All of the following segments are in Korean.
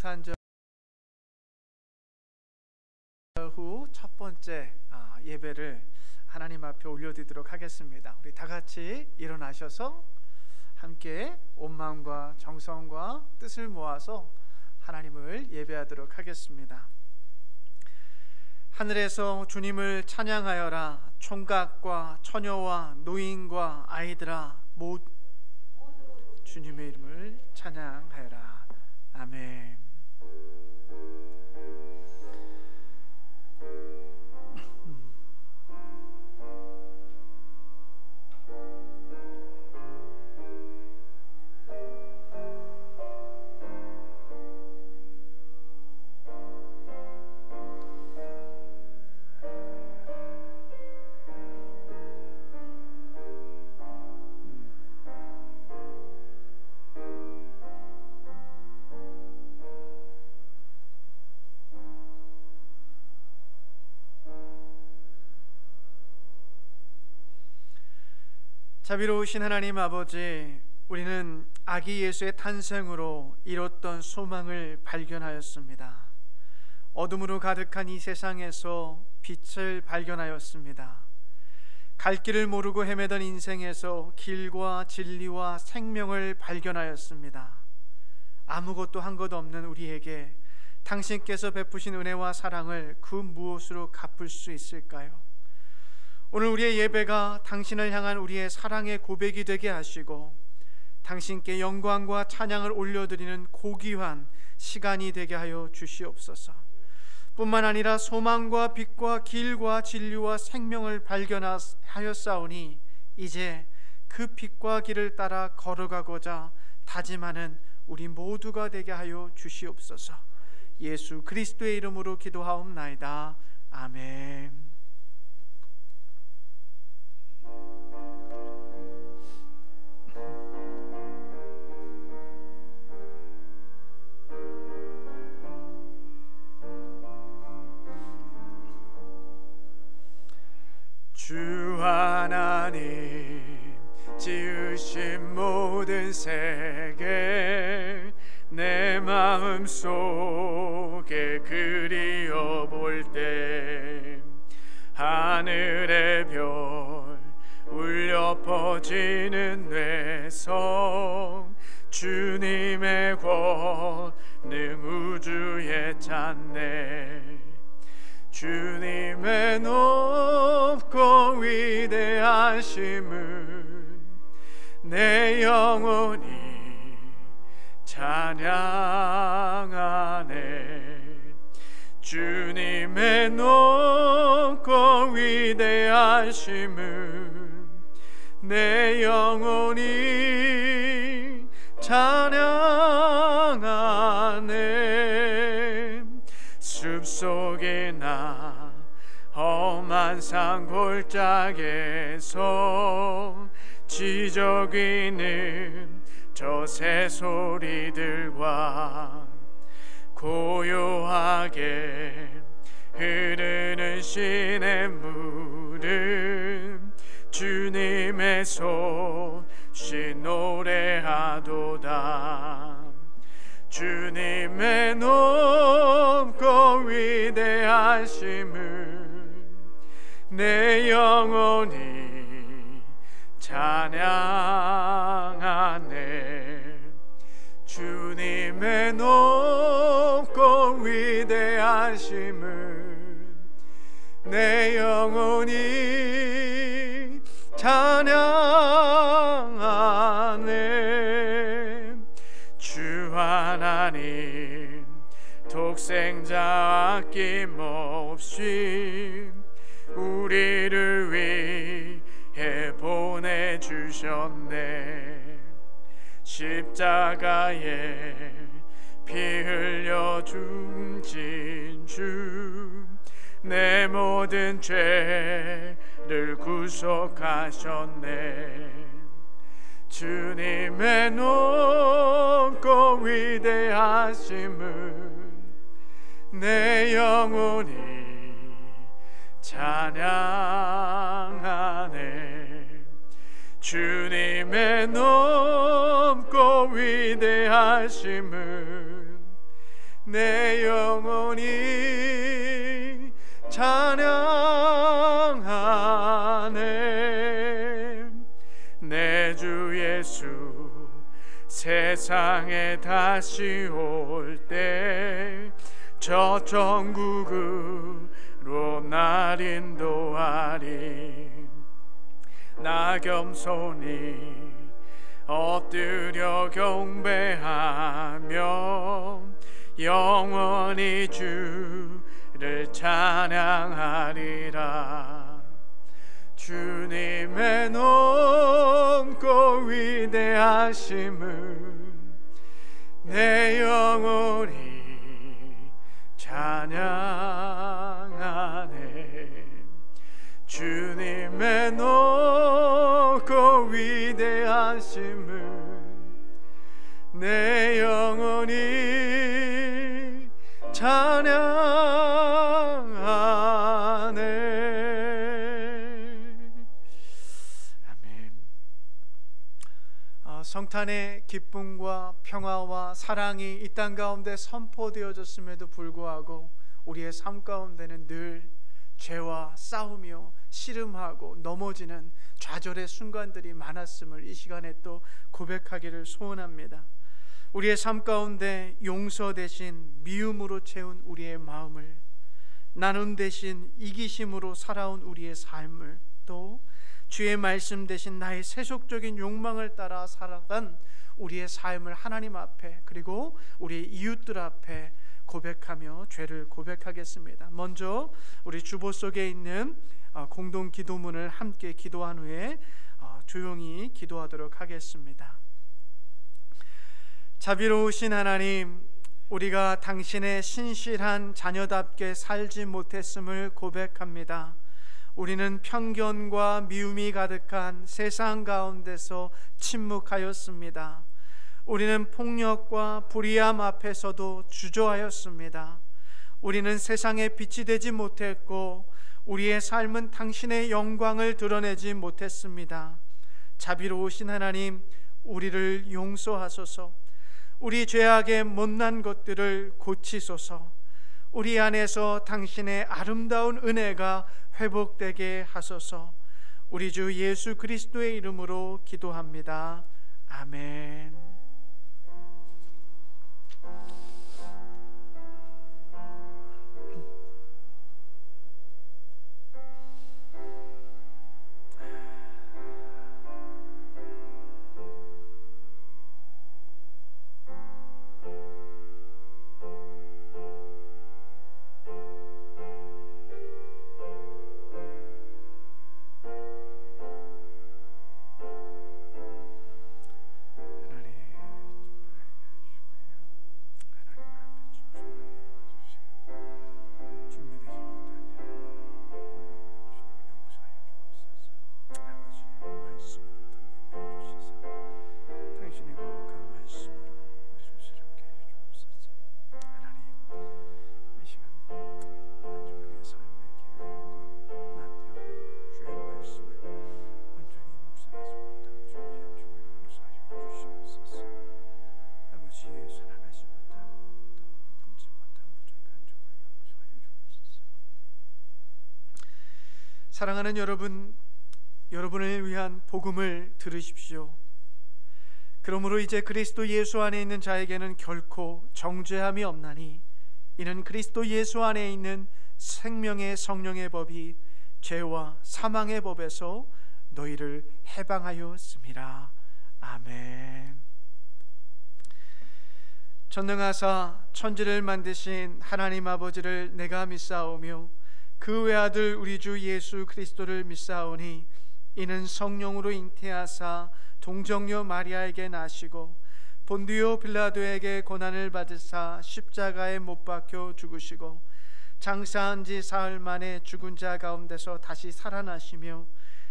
성탄절 후 첫 번째 예배를 하나님 앞에 올려드리도록 하겠습니다. 우리 다 같이 일어나셔서 함께 온 마음과 정성과 뜻을 모아서 하나님을 예배하도록 하겠습니다. 하늘에서 주님을 찬양하여라. 총각과 처녀와 노인과 아이들아 모두 주님의 이름을 찬양하여라. 아멘. 자비로우신 하나님 아버지, 우리는 아기 예수의 탄생으로 이뤘던 소망을 발견하였습니다. 어둠으로 가득한 이 세상에서 빛을 발견하였습니다. 갈 길을 모르고 헤매던 인생에서 길과 진리와 생명을 발견하였습니다. 아무것도 한 것 없는 우리에게 당신께서 베푸신 은혜와 사랑을 그 무엇으로 갚을 수 있을까요? 오늘 우리의 예배가 당신을 향한 우리의 사랑의 고백이 되게 하시고 당신께 영광과 찬양을 올려드리는 고귀한 시간이 되게 하여 주시옵소서. 뿐만 아니라 소망과 빛과 길과 진리와 생명을 발견하였사오니 이제 그 빛과 길을 따라 걸어가고자 다짐하는 우리 모두가 되게 하여 주시옵소서. 예수 그리스도의 이름으로 기도하옵나이다. 아멘. 주 하나님 지으신 모든 세계 내 마음 속에 그리워 볼 때 하늘의 별 울려 퍼지는 뇌성 주님의 권능 우주에 찬네. 주님의 높고 위대하심은 내 영혼이 찬양하네. 주님의 높고 위대하심은 내 영혼이 찬양하네. 숲속이나 험한 산 골짜기에서 지저귀는 저 새소리들과 고요하게 흐르는 시냇물은 주님의 솜씨 노래하도다. 주님의 높고 위대하심은 내 영혼이 찬양하네. 주님의 높고 위대하심은 내 영혼이 찬양하네. 주 하나님 독생자 아낌없이 우리를 위해 보내주셨네. 십자가에 피 흘려 죽으신 주 내 모든 죄를 구속하셨네. 주님의 높고 위대하심은 내 영혼이 찬양하네. 주님의 높고 위대하심은 내 영혼이 찬양하네. 내 주 예수 세상에 다시 올 때 저 천국으로 날 인도하리. 나 겸손히 엎드려 경배하며 영원히 주를 찬양하리라. 주님의 높고 위대하심을 내 영혼이 찬양하네. 주님의 높고 위대하심을 내 영혼이 찬양하네. 아멘. 성탄의 기쁨과 평화와 사랑이 이 땅 가운데 선포되어졌음에도 불구하고 우리의 삶 가운데는 늘 죄와 싸우며 씨름하고 넘어지는 좌절의 순간들이 많았음을 이 시간에 또 고백하기를 소원합니다. 우리의 삶 가운데 용서 대신 미움으로 채운 우리의 마음을, 나눔 대신 이기심으로 살아온 우리의 삶을, 또 주의 말씀 대신 나의 세속적인 욕망을 따라 살아간 우리의 삶을 하나님 앞에, 그리고 우리 이웃들 앞에 고백하며 죄를 고백하겠습니다. 먼저 우리 주보 속에 있는 공동 기도문을 함께 기도한 후에 조용히 기도하도록 하겠습니다. 자비로우신 하나님, 우리가 당신의 신실한 자녀답게 살지 못했음을 고백합니다. 우리는 편견과 미움이 가득한 세상 가운데서 침묵하였습니다. 우리는 폭력과 불의함 앞에서도 주저하였습니다. 우리는 세상에 빛이 되지 못했고 우리의 삶은 당신의 영광을 드러내지 못했습니다. 자비로우신 하나님, 우리를 용서하소서. 우리 죄악의 못난 것들을 고치소서. 우리 안에서 당신의 아름다운 은혜가 회복되게 하소서. 우리 주 예수 그리스도의 이름으로 기도합니다. 아멘. 사랑하는 여러분, 여러분을 위한 복음을 들으십시오. 그러므로 이제 그리스도 예수 안에 있는 자에게는 결코 정죄함이 없나니 이는 그리스도 예수 안에 있는 생명의 성령의 법이 죄와 사망의 법에서 너희를 해방하였음이라. 아멘. 전능하사 천지를 만드신 하나님 아버지를 내가 믿사오며 그 외아들 우리 주 예수 그리스도를 믿사오니 이는 성령으로 잉태하사 동정녀 마리아에게 나시고 본디오 빌라도에게 고난을 받으사 십자가에 못 박혀 죽으시고 장사한 지 사흘 만에 죽은 자 가운데서 다시 살아나시며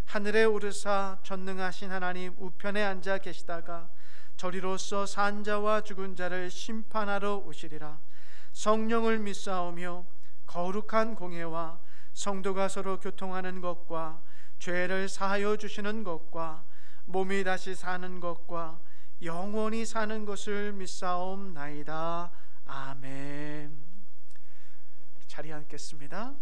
하늘에 오르사 전능하신 하나님 우편에 앉아 계시다가 저리로서 산 자와 죽은 자를 심판하러 오시리라. 성령을 믿사오며 거룩한 공회와 성도가 서로 교통하는 것과 죄를 사하여 주시는 것과 몸이 다시 사는 것과 영원히 사는 것을 믿사옵나이다. 아멘. 자리에 앉겠습니다.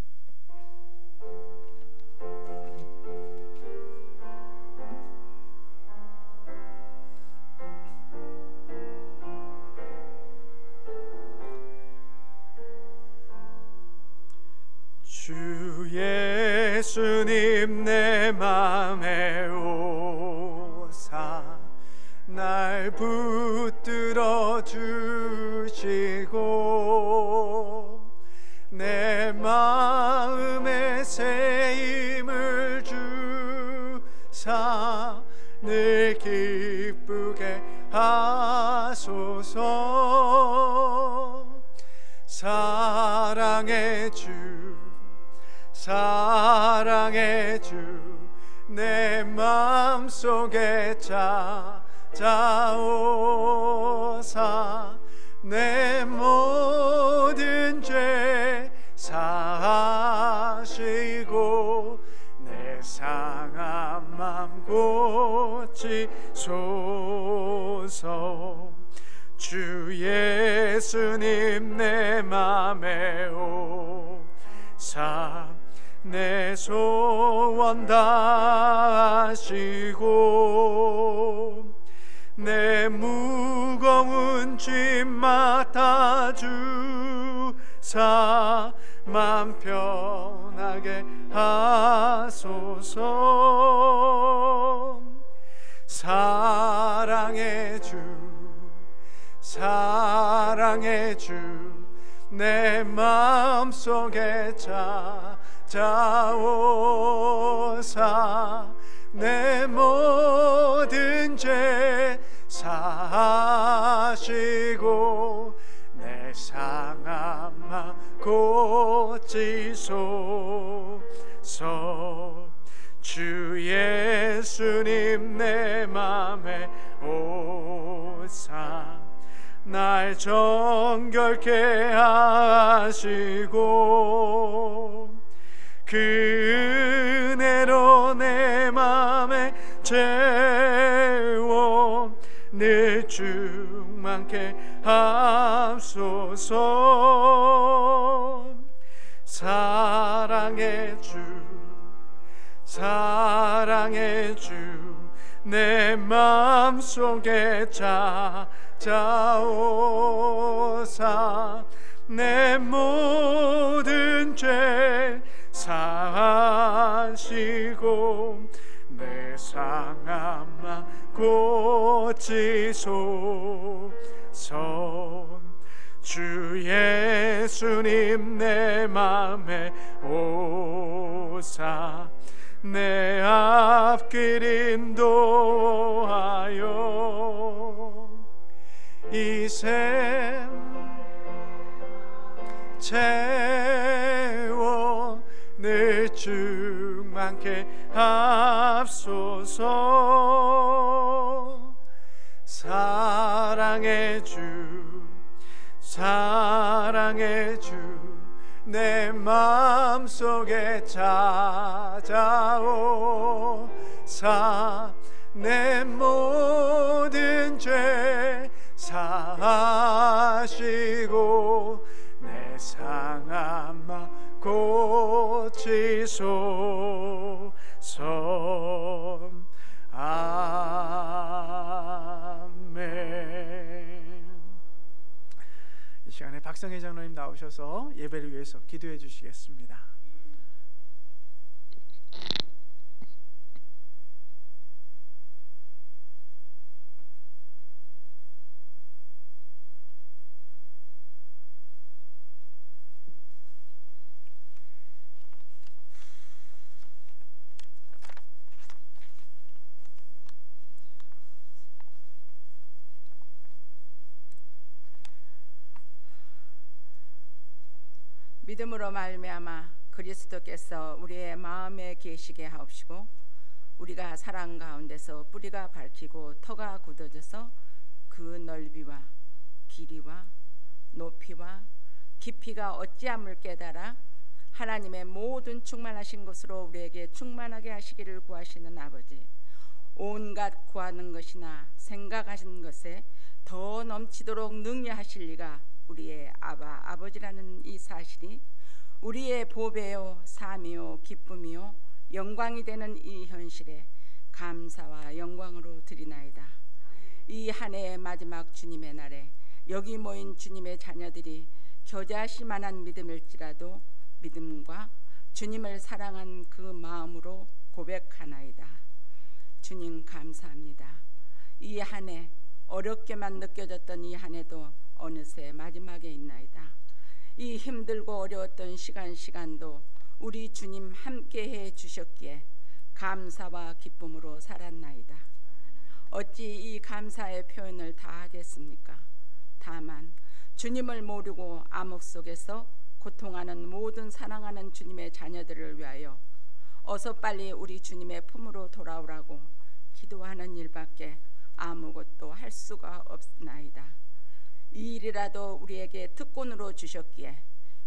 주 예수님 내 맘에 오사 날 붙들어 주시고 내 마음에 새 힘을 주사 늘 기쁘게 하소서. 사랑의 주 사랑의 주 내 맘속에 찾아오사 내 모든 죄 사하시고 내 상한 맘 고치소서. 주 예수님 내 맘에 오사 내 소원 다하시고 내 무거운 짐 맡아주사 맘 편하게 하소서. 사랑의 주 사랑의 주 내 마음속에 찾아오사 내 모든 죄 사하시고 내 상한 맘 고치소서. 주 예수님 내 맘에 오사 날 정결케 하시고 그 은혜로 내 맘에 채워 늘 충만케 하소서. 사랑의 주 사랑의 주 내 맘속에 찾아오사 내 모든 죄 사하시고 내 상한 맘 고치소서. 주 예수님 내 맘에 오사 내 앞길 인도하여 이 샘 채워 늘 충만케 하소서. 사랑의 주 사랑의 주 내 맘속에 찾아오사 내 모든 죄 사하시고 내 상한 맘 고치소서. 아멘. 이 시간에 박성혜 장로님 나오셔서 예배를 위해서 기도해 주시겠습니다. 믿음으로 말미암아 그리스도께서 우리의 마음에 계시게 하옵시고 우리가 사랑 가운데서 뿌리가 밝히고 터가 굳어져서 그 넓이와 길이와 높이와 깊이가 어찌함을 깨달아 하나님의 모든 충만하신 것으로 우리에게 충만하게 하시기를 구하시는 아버지, 온갖 구하는 것이나 생각하시는 것에 더 넘치도록 능히 하실 리가 우리의 아버지라는 이 사실이 우리의 보배요 삶이요 기쁨이요 영광이 되는 이 현실에 감사와 영광으로 드리나이다. 이 한 해의 마지막 주님의 날에 여기 모인 주님의 자녀들이 겨자씨만한 믿음일지라도 믿음과 주님을 사랑한 그 마음으로 고백하나이다. 주님 감사합니다. 이 한 해 어렵게만 느껴졌던 이 한 해도 어느새 마지막에 있나이다. 이 힘들고 어려웠던 시간도 우리 주님 함께해 주셨기에 감사와 기쁨으로 살았나이다. 어찌 이 감사의 표현을 다 하겠습니까? 다만 주님을 모르고 암흑 속에서 고통하는 모든 사랑하는 주님의 자녀들을 위하여 어서 빨리 우리 주님의 품으로 돌아오라고 기도하는 일밖에 아무것도 할 수가 없나이다. 이 일이라도 우리에게 특권으로 주셨기에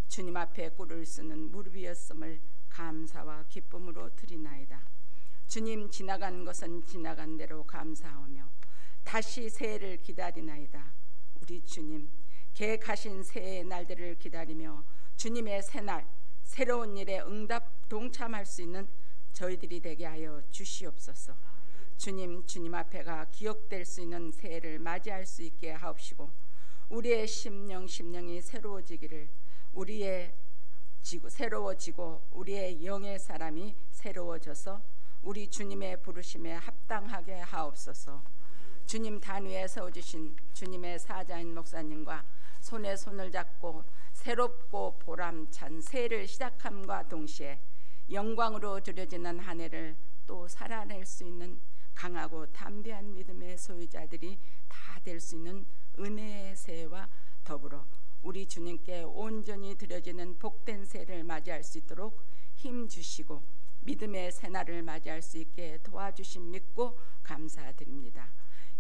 주님 앞에 꿇을 쓰는 무릎이었음을 감사와 기쁨으로 드리나이다. 주님, 지나간 것은 지나간 대로 감사하며 다시 새해를 기다리나이다. 우리 주님, 계획하신 새해의 날들을 기다리며 주님의 새날 새로운 일에 응답 동참할 수 있는 저희들이 되게 하여 주시옵소서. 주님, 주님 앞에가 기억될 수 있는 새해를 맞이할 수 있게 하옵시고 우리의 심령이 새로워지기를, 새로워지고 우리의 영의 사람이 새로워져서 우리 주님의 부르심에 합당하게 하옵소서. 주님 단위에 세워주신 주님의 사자인 목사님과 손에 손을 잡고 새롭고 보람찬 새해를 시작함과 동시에 영광으로 드려지는 한 해를 또 살아낼 수 있는 강하고 담대한 믿음의 소유자들이 다 될 수 있는 은혜의 새해와 더불어 우리 주님께 온전히 드려지는 복된 새해를 맞이할 수 있도록 힘 주시고 믿음의 새날을 맞이할 수 있게 도와주심 믿고 감사드립니다.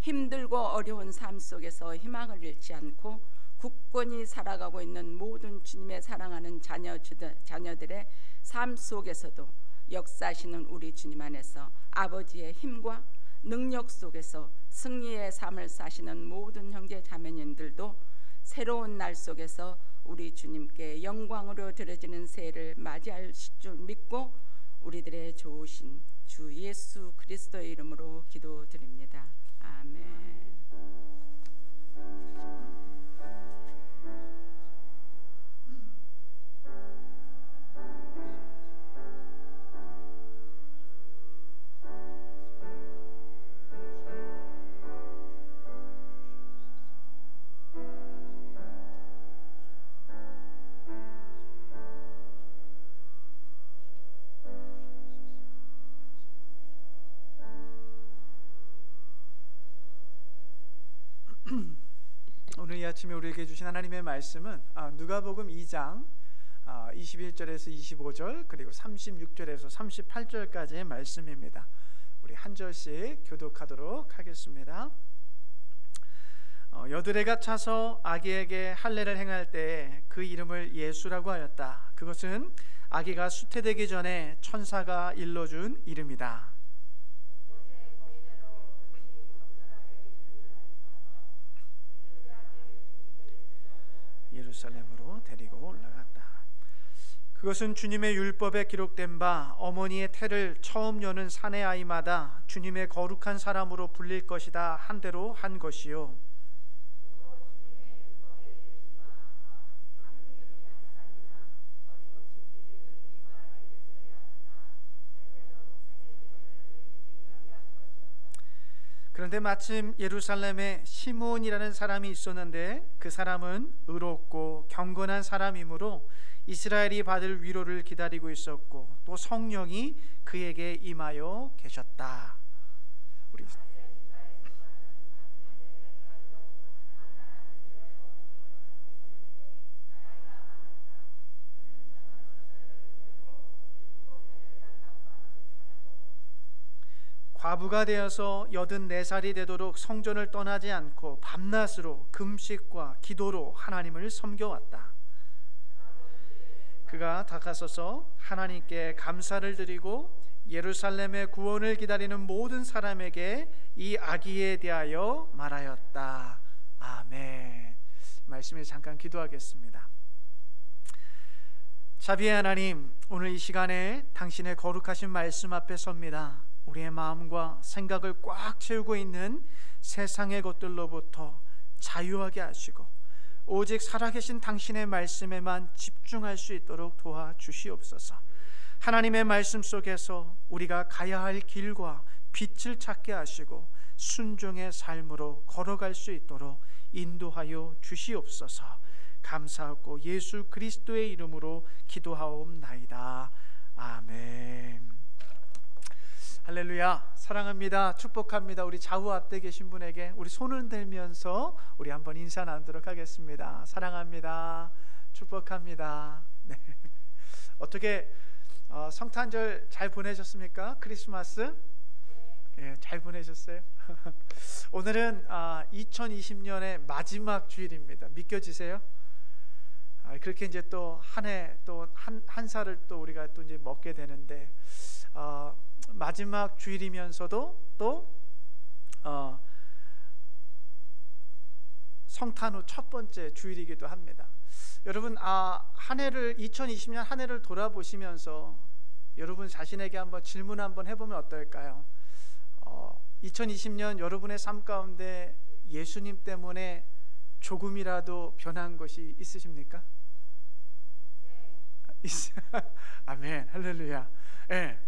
힘들고 어려운 삶 속에서 희망을 잃지 않고 굳건히 살아가고 있는 모든 주님의 사랑하는 자녀들의 삶 속에서도 역사하시는 우리 주님 안에서 아버지의 힘과 능력 속에서 승리의 삶을 사시는 모든 형제 자매님들도 새로운 날 속에서 우리 주님께 영광으로 드려지는 새해를 맞이할 줄 믿고 우리들의 좋으신 주 예수 그리스도의 이름으로 기도드립니다. 아멘. 오늘 이 아침에 우리에게 주신 하나님의 말씀은 누가복음 2장 21절에서 25절 그리고 36절에서 38절까지의 말씀입니다. 우리 한 절씩 교독하도록 하겠습니다. 여드레가 차서 아기에게 할례를 행할 때 그 이름을 예수라고 하였다. 그것은 아기가 수태되기 전에 천사가 일러준 이름이다. 예루살렘으로 데리고 올라갔다. 그것은 주님의 율법에 기록된 바 어머니의 태를 처음 여는 사내 아이마다 주님의 거룩한 사람으로 불릴 것이다 한 대로 한 것이요. 그런데 마침 예루살렘에 시므온이라는 사람이 있었는데 그 사람은 의롭고 경건한 사람이므로 이스라엘이 받을 위로를 기다리고 있었고 또 성령이 그에게 임하여 계셨다. 우리 과부가 되어서 84살이 되도록 성전을 떠나지 않고 밤낮으로 금식과 기도로 하나님을 섬겨왔다. 그가 다가서서 하나님께 감사를 드리고 예루살렘의 구원을 기다리는 모든 사람에게 이 아기에 대하여 말하였다. 아멘. 말씀에 잠깐 기도하겠습니다. 자비의 하나님, 오늘 이 시간에 당신의 거룩하신 말씀 앞에 섭니다. 우리의 마음과 생각을 꽉 채우고 있는 세상의 것들로부터 자유하게 하시고 오직 살아계신 당신의 말씀에만 집중할 수 있도록 도와주시옵소서. 하나님의 말씀 속에서 우리가 가야 할 길과 빛을 찾게 하시고 순종의 삶으로 걸어갈 수 있도록 인도하여 주시옵소서. 감사하고 예수 그리스도의 이름으로 기도하옵나이다. 아멘. 할렐루야. 사랑합니다. 축복합니다. 우리 좌우 앞에 계신 분에게 우리 손을 들면서 우리 한번 인사 나누도록 하겠습니다. 사랑합니다. 축복합니다. 네. 어떻게 성탄절 잘 보내셨습니까? 크리스마스? 네, 잘 보내셨어요? 오늘은 2020년의 마지막 주일입니다. 믿겨지세요? 그렇게 이제 또 한 해 또 한 살을 또 우리가 또 이제 먹게 되는데 마지막 주일이면서도 또 성탄 후 첫 번째 주일이기도 합니다. 여러분 한 해를 2020년 한 해를 돌아보시면서 여러분 자신에게 한번 질문 한번 해보면 어떨까요? 2020년 여러분의 삶 가운데 예수님 때문에 조금이라도 변한 것이 있으십니까? 아멘. 할렐루야. 네.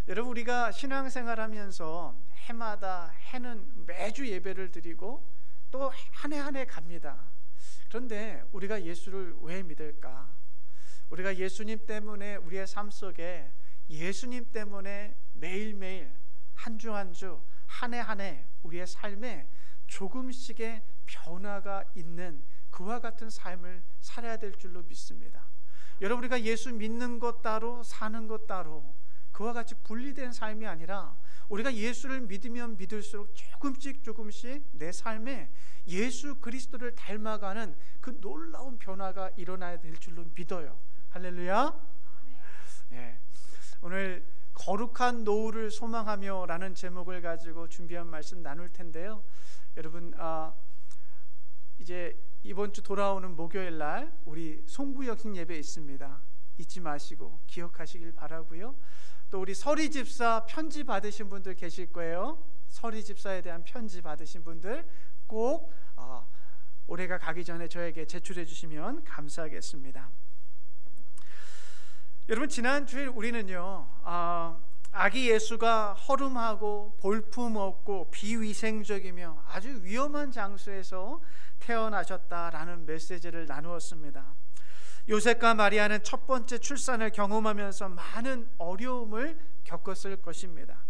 여러분 우리가 신앙생활하면서 해마다 해는 매주 예배를 드리고 또 한 해 한 해 갑니다. 그런데 우리가 예수를 왜 믿을까? 우리가 예수님 때문에 우리의 삶 속에 예수님 때문에 매일매일 한 주 한 주 한 해 한 해 우리의 삶에 조금씩의 변화가 있는 그와 같은 삶을 살아야 될 줄로 믿습니다. 여러분 우리가 예수 믿는 것 따로 사는 것 따로 그와 같이 분리된 삶이 아니라 우리가 예수를 믿으면 믿을수록 조금씩 내 삶에 예수 그리스도를 닮아가는 그 놀라운 변화가 일어나야 될 줄로 믿어요. 할렐루야. 네. 오늘 거룩한 노후를 소망하며 라는 제목을 가지고 준비한 말씀 나눌 텐데요. 여러분 이제 이번 주 돌아오는 목요일 날 우리 송구역신 예배 있습니다. 잊지 마시고 기억하시길 바라고요. 또 우리 서리 집사 편지 받으신 분들 계실 거예요. 서리 집사에 대한 편지 받으신 분들 꼭 올해가 가기 전에 저에게 제출해 주시면 감사하겠습니다. 여러분 지난 주일 우리는요 아기 예수가 허름하고 볼품없고 비위생적이며 아주 위험한 장소에서 태어나셨다라는 메시지를 나누었습니다. 요셉과 마리아는 첫 번째 출산을 경험하면서 많은 어려움을 겪었을 것입니다.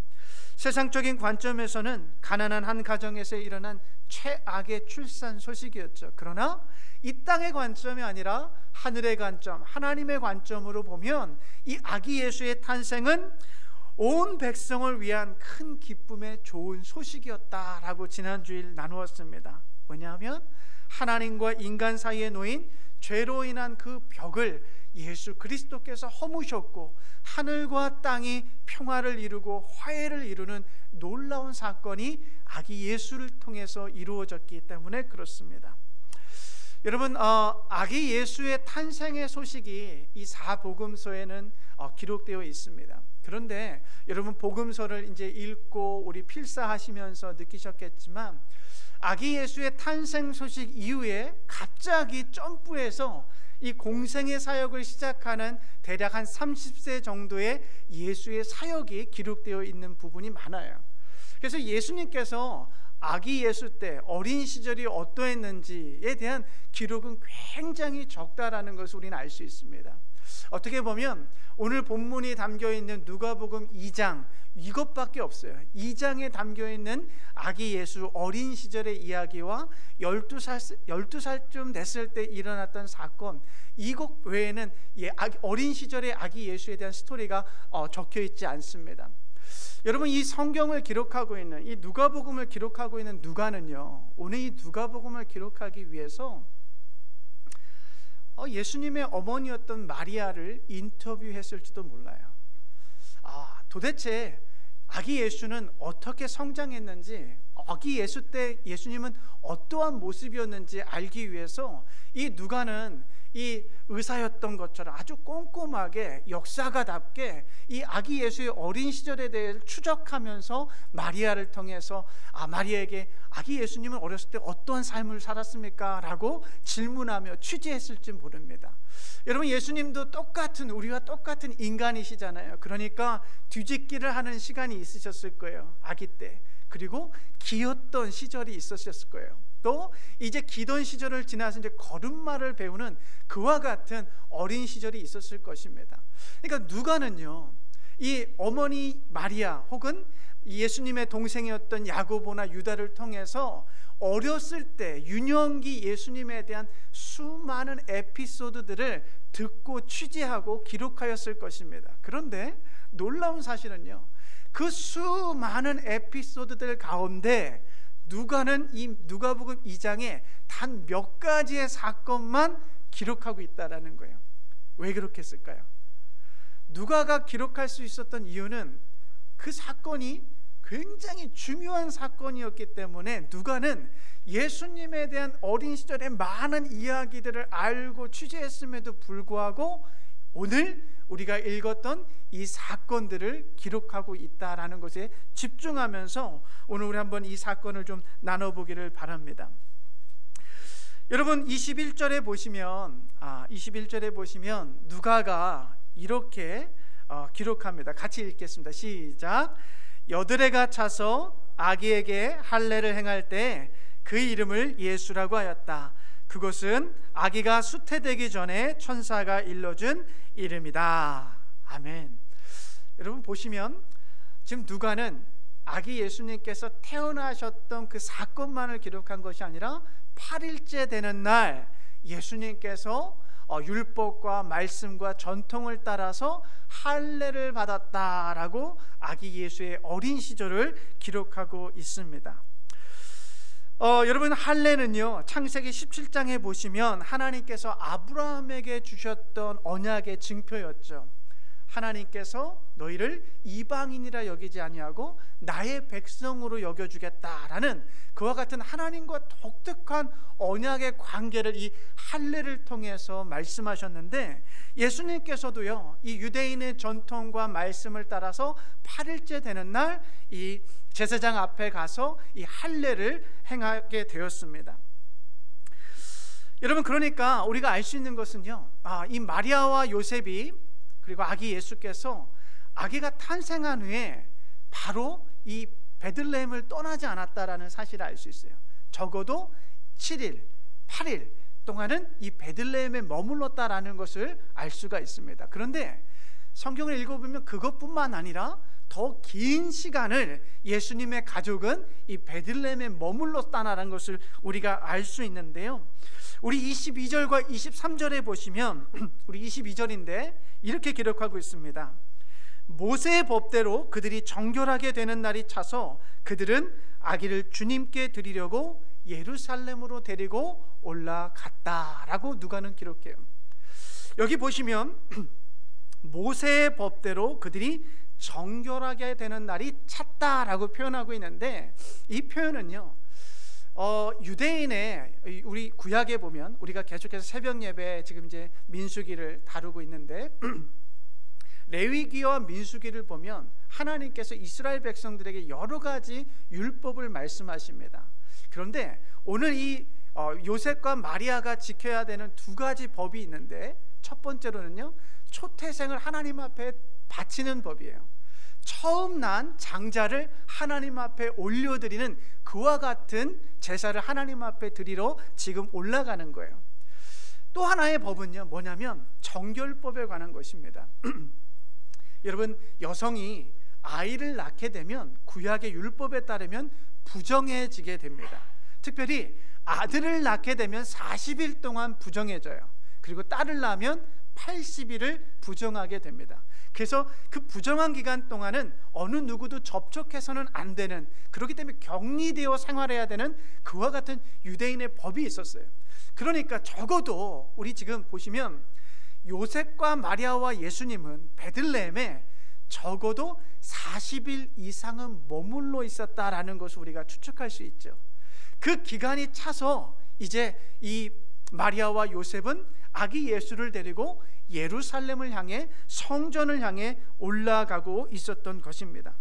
세상적인 관점에서는 가난한 한 가정에서 일어난 최악의 출산 소식이었죠. 그러나 이 땅의 관점이 아니라 하늘의 관점, 하나님의 관점으로 보면 이 아기 예수의 탄생은 온 백성을 위한 큰 기쁨의 좋은 소식이었다라고 지난주일 나누었습니다. 왜냐하면 하나님과 인간 사이에 놓인 죄로 인한 그 벽을 예수 그리스도께서 허무셨고 하늘과 땅이 평화를 이루고 화해를 이루는 놀라운 사건이 아기 예수를 통해서 이루어졌기 때문에 그렇습니다. 여러분 아기 예수의 탄생의 소식이 이 사복음서에는 기록되어 있습니다. 그런데 여러분 복음서를 이제 읽고 우리 필사하시면서 느끼셨겠지만 아기 예수의 탄생 소식 이후에 갑자기 점프해서 이 공생의 사역을 시작하는 대략 한 30세 정도의 예수의 사역이 기록되어 있는 부분이 많아요. 그래서 예수님께서 아기 예수 때 어린 시절이 어떠했는지에 대한 기록은 굉장히 적다라는 것을 우리는 알 수 있습니다. 어떻게 보면 오늘 본문이 담겨있는 누가복음 2장 이것밖에 없어요. 2장에 담겨있는 아기 예수 어린 시절의 이야기와 12살쯤 됐을 때 일어났던 사건 이것 외에는 어린 시절의 아기 예수에 대한 스토리가 적혀있지 않습니다. 여러분 이 성경을 기록하고 있는 이 누가복음을 기록하고 있는 누가는요 오늘 이 누가복음을 기록하기 위해서 예수님의 어머니였던 마리아를 인터뷰했을지도 몰라요. 도대체 아기 예수는 어떻게 성장했는지 아기 예수 때 예수님은 어떠한 모습이었는지 알기 위해서 이 누가는 이 의사였던 것처럼 아주 꼼꼼하게 역사가답게 이 아기 예수의 어린 시절에 대해 추적하면서 마리아를 통해서 마리아에게 아기 예수님은 어렸을 때 어떠한 삶을 살았습니까? 라고 질문하며 취재했을지 모릅니다. 여러분, 예수님도 우리와 똑같은 인간이시잖아요. 그러니까 뒤집기를 하는 시간이 있으셨을 거예요. 아기 때. 그리고 기었던 시절이 있으셨을 거예요. 또 이제 기던 시절을 지나서 이제 걸음마를 배우는 그와 같은 어린 시절이 있었을 것입니다. 그러니까 누가는요, 이 어머니 마리아 혹은 예수님의 동생이었던 야고보나 유다를 통해서 어렸을 때 유년기 예수님에 대한 수많은 에피소드들을 듣고 취재하고 기록하였을 것입니다. 그런데 놀라운 사실은요, 그 수많은 에피소드들 가운데 누가는 이 누가복음 2장에 단 몇 가지의 사건만 기록하고 있다라는 거예요. 왜 그렇게 했을까요? 누가가 기록할 수 있었던 이유는 그 사건이 굉장히 중요한 사건이었기 때문에 누가는 예수님에 대한 어린 시절의 많은 이야기들을 알고 취재했음에도 불구하고 오늘 우리가 읽었던 이 사건들을 기록하고 있다라는 것에 집중하면서 오늘 우리 한번 이 사건을 좀 나눠보기를 바랍니다. 여러분, 21절에 보시면 누가가 이렇게 기록합니다. 같이 읽겠습니다. 시작. 여드레가 차서 아기에게 할례를 행할 때 그 이름을 예수라고 하였다. 그것은 아기가 수태되기 전에 천사가 일러준 이름이다. 아멘. 여러분 보시면 지금 누가는 아기 예수님께서 태어나셨던 그 사건만을 기록한 것이 아니라 8일째 되는 날 예수님께서 율법과 말씀과 전통을 따라서 할례를 받았다라고 아기 예수의 어린 시절을 기록하고 있습니다. 여러분, 할례는요, 창세기 17장에 보시면 하나님께서 아브라함에게 주셨던 언약의 증표였죠. 하나님께서 너희를 이방인이라 여기지 아니하고 나의 백성으로 여겨주겠다라는 그와 같은 하나님과 독특한 언약의 관계를 이 할례를 통해서 말씀하셨는데, 예수님께서도요, 이 유대인의 전통과 말씀을 따라서 8일째 되는 날 이 제사장 앞에 가서 이 할례를 행하게 되었습니다. 여러분, 그러니까 우리가 알 수 있는 것은요, 이 마리아와 요셉이 그리고 아기 예수께서 아기가 탄생한 후에 바로 이 베들레헴을 떠나지 않았다라는 사실을 알 수 있어요. 적어도 7일, 8일 동안은 이 베들레헴에 머물렀다라는 것을 알 수가 있습니다. 그런데 성경을 읽어보면 그것뿐만 아니라 더 긴 시간을 예수님의 가족은 이 베들레헴에 머물렀다는 것을 우리가 알 수 있는데요, 우리 22절과 23절에 보시면 우리 22절인데 이렇게 기록하고 있습니다. 모세의 법대로 그들이 정결하게 되는 날이 차서 그들은 아기를 주님께 드리려고 예루살렘으로 데리고 올라갔다라고 누가는 기록해요. 여기 보시면 모세의 법대로 그들이 정결하게 되는 날이 찼다라고 표현하고 있는데, 이 표현은요, 유대인의 우리 구약에 보면 우리가 계속해서 새벽 예배 지금 이제 민수기를 다루고 있는데 레위기와 민수기를 보면 하나님께서 이스라엘 백성들에게 여러 가지 율법을 말씀하십니다. 그런데 오늘 이 요셉과 마리아가 지켜야 되는 두 가지 법이 있는데, 첫 번째로는요, 초태생을 하나님 앞에 바치는 법이에요. 처음 난 장자를 하나님 앞에 올려드리는 그와 같은 제사를 하나님 앞에 드리러 지금 올라가는 거예요. 또 하나의 법은요, 뭐냐면 정결법에 관한 것입니다. 여러분, 여성이 아이를 낳게 되면 구약의 율법에 따르면 부정해지게 됩니다. 특별히 아들을 낳게 되면 40일 동안 부정해져요. 그리고 딸을 낳으면 80일을 부정하게 됩니다. 그래서 그 부정한 기간 동안은 어느 누구도 접촉해서는 안 되는, 그렇기 때문에 격리되어 생활해야 되는 그와 같은 유대인의 법이 있었어요. 그러니까 적어도 우리 지금 보시면 요셉과 마리아와 예수님은 베들레헴에 적어도 40일 이상은 머물러 있었다라는 것을 우리가 추측할 수 있죠. 그 기간이 차서 이제 이 마리아와 요셉은 아기 예수를 데리고 예루살렘을 향해, 성전을 향해 올라가고 있었던 것입니다.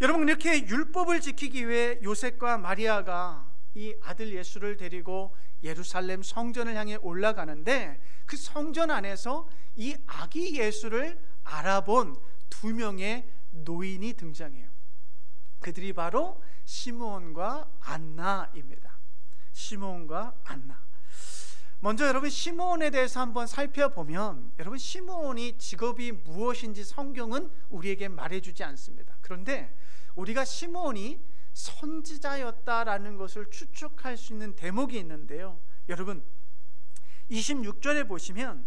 여러분, 이렇게 율법을 지키기 위해 요셉과 마리아가 이 아들 예수를 데리고 예루살렘 성전을 향해 올라가는데, 그 성전 안에서 이 아기 예수를 알아본 두 명의 노인이 등장해요. 그들이 바로 시므온과 안나입니다. 시므온과 안나. 먼저 여러분, 시므온에 대해서 한번 살펴보면, 여러분, 시므온이 직업이 무엇인지 성경은 우리에게 말해주지 않습니다. 그런데 우리가 시므온이 선지자였다라는 것을 추측할 수 있는 대목이 있는데요, 여러분, 26절에 보시면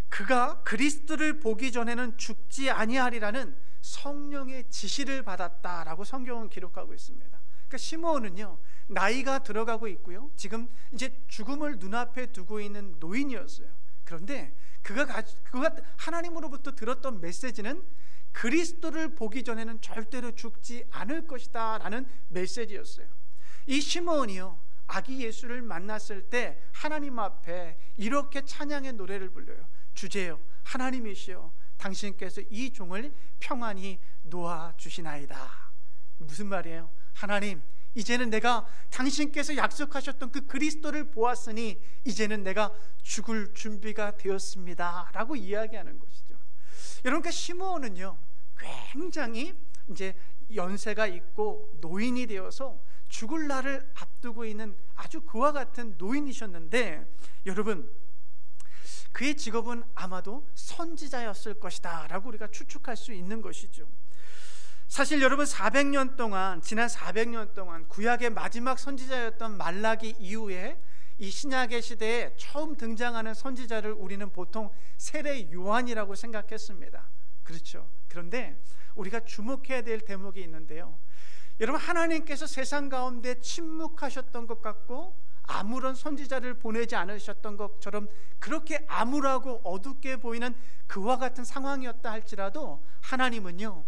그가 그리스도를 보기 전에는 죽지 아니하리라는 성령의 지시를 받았다라고 성경은 기록하고 있습니다. 그러니까 시므온은요, 나이가 들어가고 있고요, 지금 이제 죽음을 눈앞에 두고 있는 노인이었어요. 그런데 그가 하나님으로부터 들었던 메시지는 그리스도를 보기 전에는 절대로 죽지 않을 것이다 라는 메시지였어요. 이 시므온이요, 아기 예수를 만났을 때 하나님 앞에 이렇게 찬양의 노래를 불러요. 주제요, 하나님이시여, 당신께서 이 종을 평안히 놓아주시나이다. 무슨 말이에요? 하나님, 이제는 내가 당신께서 약속하셨던 그 그리스도를 보았으니 이제는 내가 죽을 준비가 되었습니다 라고 이야기하는 것이죠. 여러분, 그러니까 시므온은요, 굉장히 이제 연세가 있고 노인이 되어서 죽을 날을 앞두고 있는 아주 그와 같은 노인이셨는데, 여러분, 그의 직업은 아마도 선지자였을 것이다 라고 우리가 추측할 수 있는 것이죠. 사실 여러분, 지난 400년 동안 구약의 마지막 선지자였던 말라기 이후에 이 신약의 시대에 처음 등장하는 선지자를 우리는 보통 세례 요한이라고 생각했습니다. 그렇죠. 그런데 우리가 주목해야 될 대목이 있는데요, 여러분, 하나님께서 세상 가운데 침묵하셨던 것 같고 아무런 선지자를 보내지 않으셨던 것처럼 그렇게 암울하고 어둡게 보이는 그와 같은 상황이었다 할지라도, 하나님은요,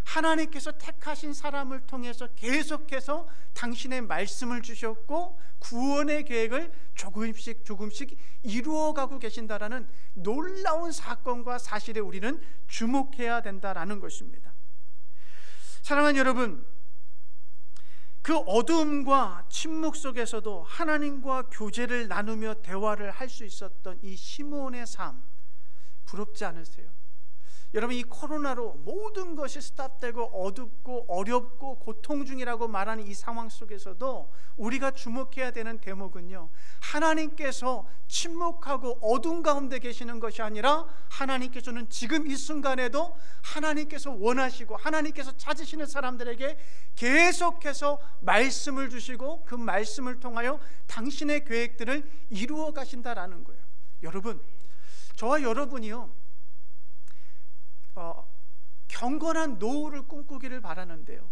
하나님께서 택하신 사람을 통해서 계속해서 당신의 말씀을 주셨고 구원의 계획을 조금씩 이루어가고 계신다라는 놀라운 사건과 사실에 우리는 주목해야 된다라는 것입니다. 사랑하는 여러분, 그 어두움과 침묵 속에서도 하나님과 교제를 나누며 대화를 할 수 있었던 이 시므온의 삶, 부럽지 않으세요? 여러분, 이 코로나로 모든 것이 스탑되고 어둡고 어렵고 고통 중이라고 말하는 이 상황 속에서도 우리가 주목해야 되는 대목은요, 하나님께서 침묵하고 어둠 가운데 계시는 것이 아니라 하나님께서는 지금 이 순간에도 하나님께서 원하시고 하나님께서 찾으시는 사람들에게 계속해서 말씀을 주시고 그 말씀을 통하여 당신의 계획들을 이루어 가신다라는 거예요. 여러분, 저와 여러분이요, 경건한 노후를 꿈꾸기를 바라는데요,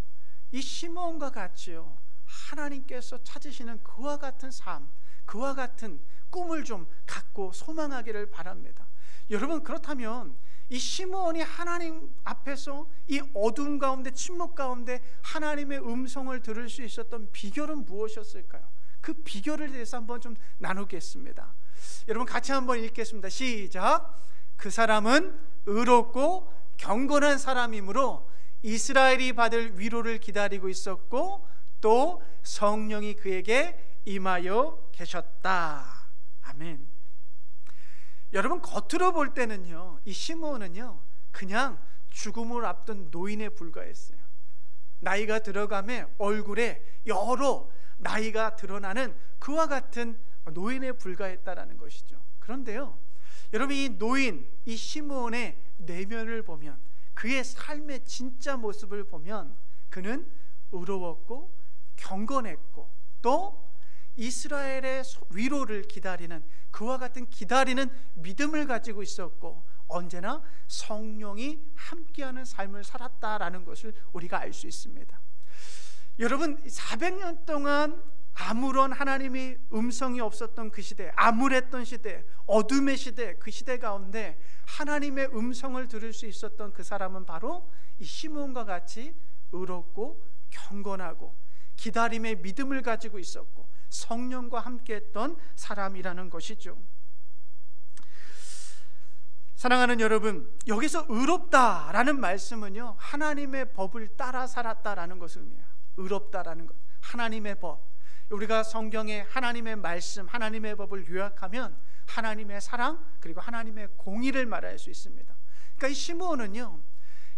이 시므온과 같이요, 하나님께서 찾으시는 그와 같은 삶, 그와 같은 꿈을 좀 갖고 소망하기를 바랍니다. 여러분, 그렇다면 이 시므온이 하나님 앞에서 이 어두움 가운데, 침묵 가운데 하나님의 음성을 들을 수 있었던 비결은 무엇이었을까요? 그 비결에 대해서 한번 좀 나누겠습니다. 여러분, 같이 한번 읽겠습니다. 시작. 그 사람은 의롭고 경건한 사람이므로 이스라엘이 받을 위로를 기다리고 있었고 또 성령이 그에게 임하여 계셨다. 아멘. 여러분, 겉으로 볼 때는요, 이 시므온은요, 그냥 죽음을 앞둔 노인에 불과했어요. 나이가 들어가며 얼굴에 여러 나이가 드러나는 그와 같은 노인에 불과했다라는 것이죠. 그런데요, 여러분, 이 노인, 이 시므온의 내면을 보면, 그의 삶의 진짜 모습을 보면 그는 의로웠고 경건했고 또 이스라엘의 위로를 기다리는 그와 같은 기다리는 믿음을 가지고 있었고 언제나 성령이 함께하는 삶을 살았다라는 것을 우리가 알 수 있습니다. 여러분, 400년 동안 아무런 하나님의 음성이 없었던 그 시대, 암울했던 시대, 어둠의 시대, 그 시대 가운데 하나님의 음성을 들을 수 있었던 그 사람은 바로 이 시므온과 같이 의롭고 경건하고 기다림의 믿음을 가지고 있었고 성령과 함께했던 사람이라는 것이죠. 사랑하는 여러분, 여기서 의롭다라는 말씀은요, 하나님의 법을 따라 살았다라는 것을 의미해요. 의롭다라는 것, 하나님의 법. 우리가 성경에 하나님의 말씀, 하나님의 법을 요약하면 하나님의 사랑 그리고 하나님의 공의를 말할 수 있습니다. 그러니까 이 시므온은요,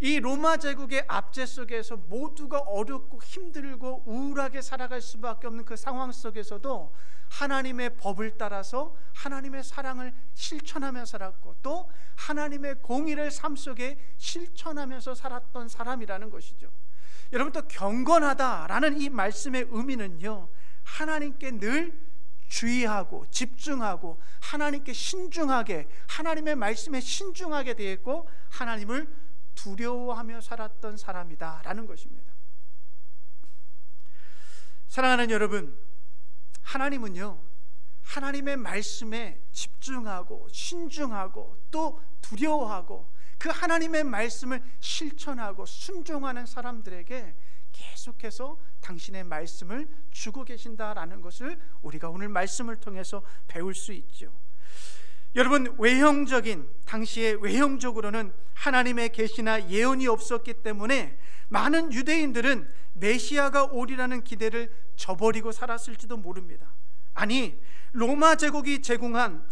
이 로마 제국의 압제 속에서 모두가 어렵고 힘들고 우울하게 살아갈 수밖에 없는 그 상황 속에서도 하나님의 법을 따라서 하나님의 사랑을 실천하며 살았고, 또 하나님의 공의를 삶 속에 실천하면서 살았던 사람이라는 것이죠. 여러분, 또 경건하다라는 이 말씀의 의미는요, 하나님께 늘 주의하고 집중하고 하나님께 신중하게, 하나님의 말씀에 신중하게 되었고 하나님을 두려워하며 살았던 사람이다라는 것입니다. 사랑하는 여러분, 하나님은요, 하나님의 말씀에 집중하고 신중하고 또 두려워하고 그 하나님의 말씀을 실천하고 순종하는 사람들에게 계속해서 당신의 말씀을 주고 계신다라는 것을 우리가 오늘 말씀을 통해서 배울 수 있죠. 여러분, 당시의 외형적으로는 하나님의 계시나 예언이 없었기 때문에 많은 유대인들은 메시아가 오리라는 기대를 저버리고 살았을지도 모릅니다. 아니, 로마 제국이 제공한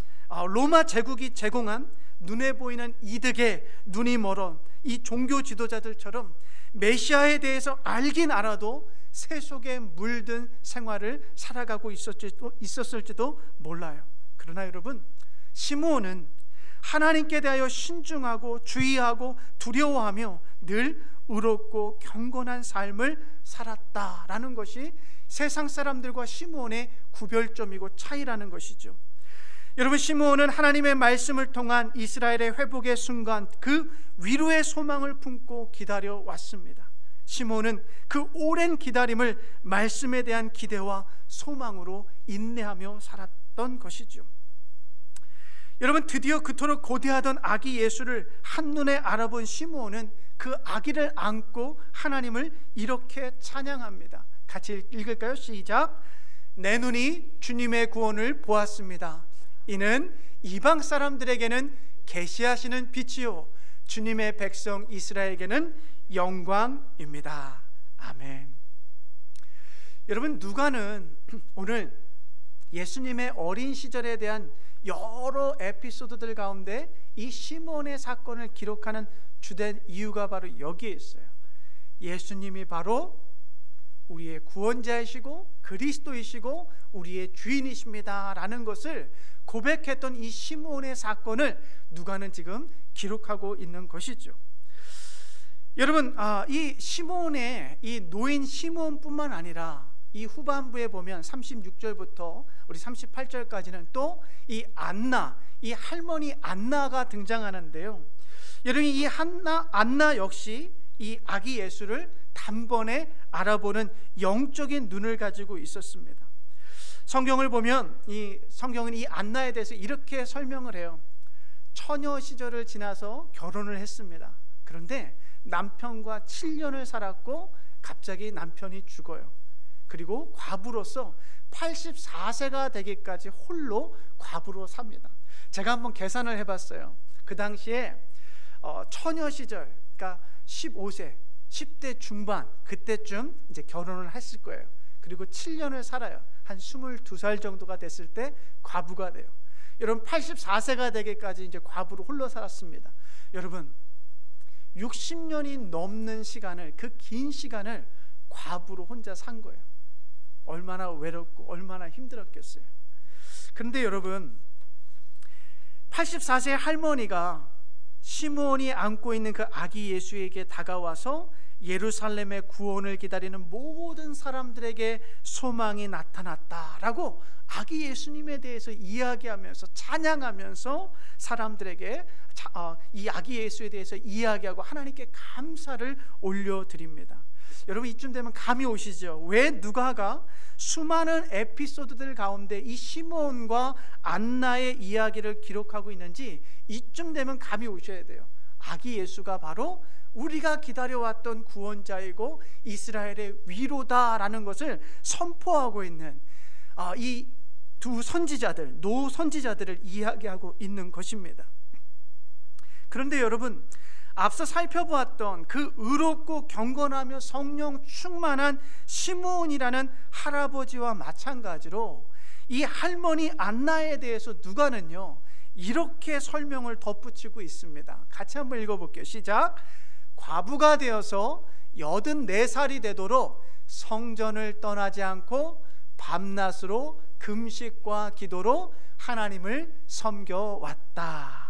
눈에 보이는 이득에 눈이 멀어 이 종교 지도자들처럼 메시아에 대해서 알긴 알아도 새 속에 물든 생활을 살아가고 있었을지도 몰라요. 그러나 여러분, 시므온은 하나님께 대하여 신중하고 주의하고 두려워하며 늘 의롭고 경건한 삶을 살았다라는 것이 세상 사람들과 시므온의 구별점이고 차이라는 것이죠. 여러분, 시므온은 하나님의 말씀을 통한 이스라엘의 회복의 순간, 그 위로의 소망을 품고 기다려 왔습니다. 시므온은 그 오랜 기다림을 말씀에 대한 기대와 소망으로 인내하며 살았던 것이죠. 여러분, 드디어 그토록 고대하던 아기 예수를 한눈에 알아본 시므온은 그 아기를 안고 하나님을 이렇게 찬양합니다. 같이 읽을까요? 시작. 내 눈이 주님의 구원을 보았습니다. 이는 이방 사람들에게는 계시하시는 빛이요 주님의 백성 이스라엘에게는 영광입니다. 아멘. 여러분, 누가는 오늘 예수님의 어린 시절에 대한 여러 에피소드들 가운데 이 시므온의 사건을 기록하는 주된 이유가 바로 여기에 있어요. 예수님이 바로 우리의 구원자이시고 그리스도이시고 우리의 주인이십니다 라는 것을 고백했던 이 시므온의 사건을 누가는 지금 기록하고 있는 것이죠. 여러분, 이 시므온의 이 노인 시므온뿐만 아니라 이 후반부에 보면 36절부터 우리 38절까지는 또 이 안나, 이 할머니 안나가 등장하는데요. 여러분, 이 안나 역시 이 아기 예수를 단번에 알아보는 영적인 눈을 가지고 있었습니다. 성경을 보면 성경은 이 안나에 대해서 이렇게 설명을 해요. 처녀 시절을 지나서 결혼을 했습니다. 그런데 남편과 7년을 살았고 갑자기 남편이 죽어요. 그리고 과부로서 84세가 되기까지 홀로 과부로 삽니다. 제가 한번 계산을 해봤어요. 그 당시에 처녀 시절, 그러니까 15세, 10대 중반 그때쯤 이제 결혼을 했을 거예요. 그리고 7년을 살아요. 한 22살 정도가 됐을 때 과부가 돼요. 여러분, 84세가 되기까지 이제 과부로 홀로 살았습니다. 여러분, 60년이 넘는 시간을, 그 긴 시간을 과부로 혼자 산 거예요. 얼마나 외롭고 얼마나 힘들었겠어요. 그런데 여러분, 84세 할머니가 시므온이 안고 있는 그 아기 예수에게 다가와서 예루살렘의 구원을 기다리는 모든 사람들에게 소망이 나타났다라고 아기 예수님에 대해서 이야기하면서 찬양하면서 사람들에게 이 아기 예수에 대해서 이야기하고 하나님께 감사를 올려드립니다. 여러분, 이쯤 되면 감이 오시죠? 왜 누가가 수많은 에피소드들 가운데 이 시므온과 안나의 이야기를 기록하고 있는지 이쯤 되면 감이 오셔야 돼요. 아기 예수가 바로 우리가 기다려왔던 구원자이고 이스라엘의 위로다라는 것을 선포하고 있는 이 두 선지자들, 노 선지자들을 이야기하고 있는 것입니다. 그런데 여러분, 앞서 살펴보았던 그 의롭고 경건하며 성령 충만한 시므온이라는 할아버지와 마찬가지로 이 할머니 안나에 대해서 누가는요 이렇게 설명을 덧붙이고 있습니다. 같이 한번 읽어볼게요. 시작. 과부가 되어서 84살이 되도록 성전을 떠나지 않고 밤낮으로 금식과 기도로 하나님을 섬겨왔다.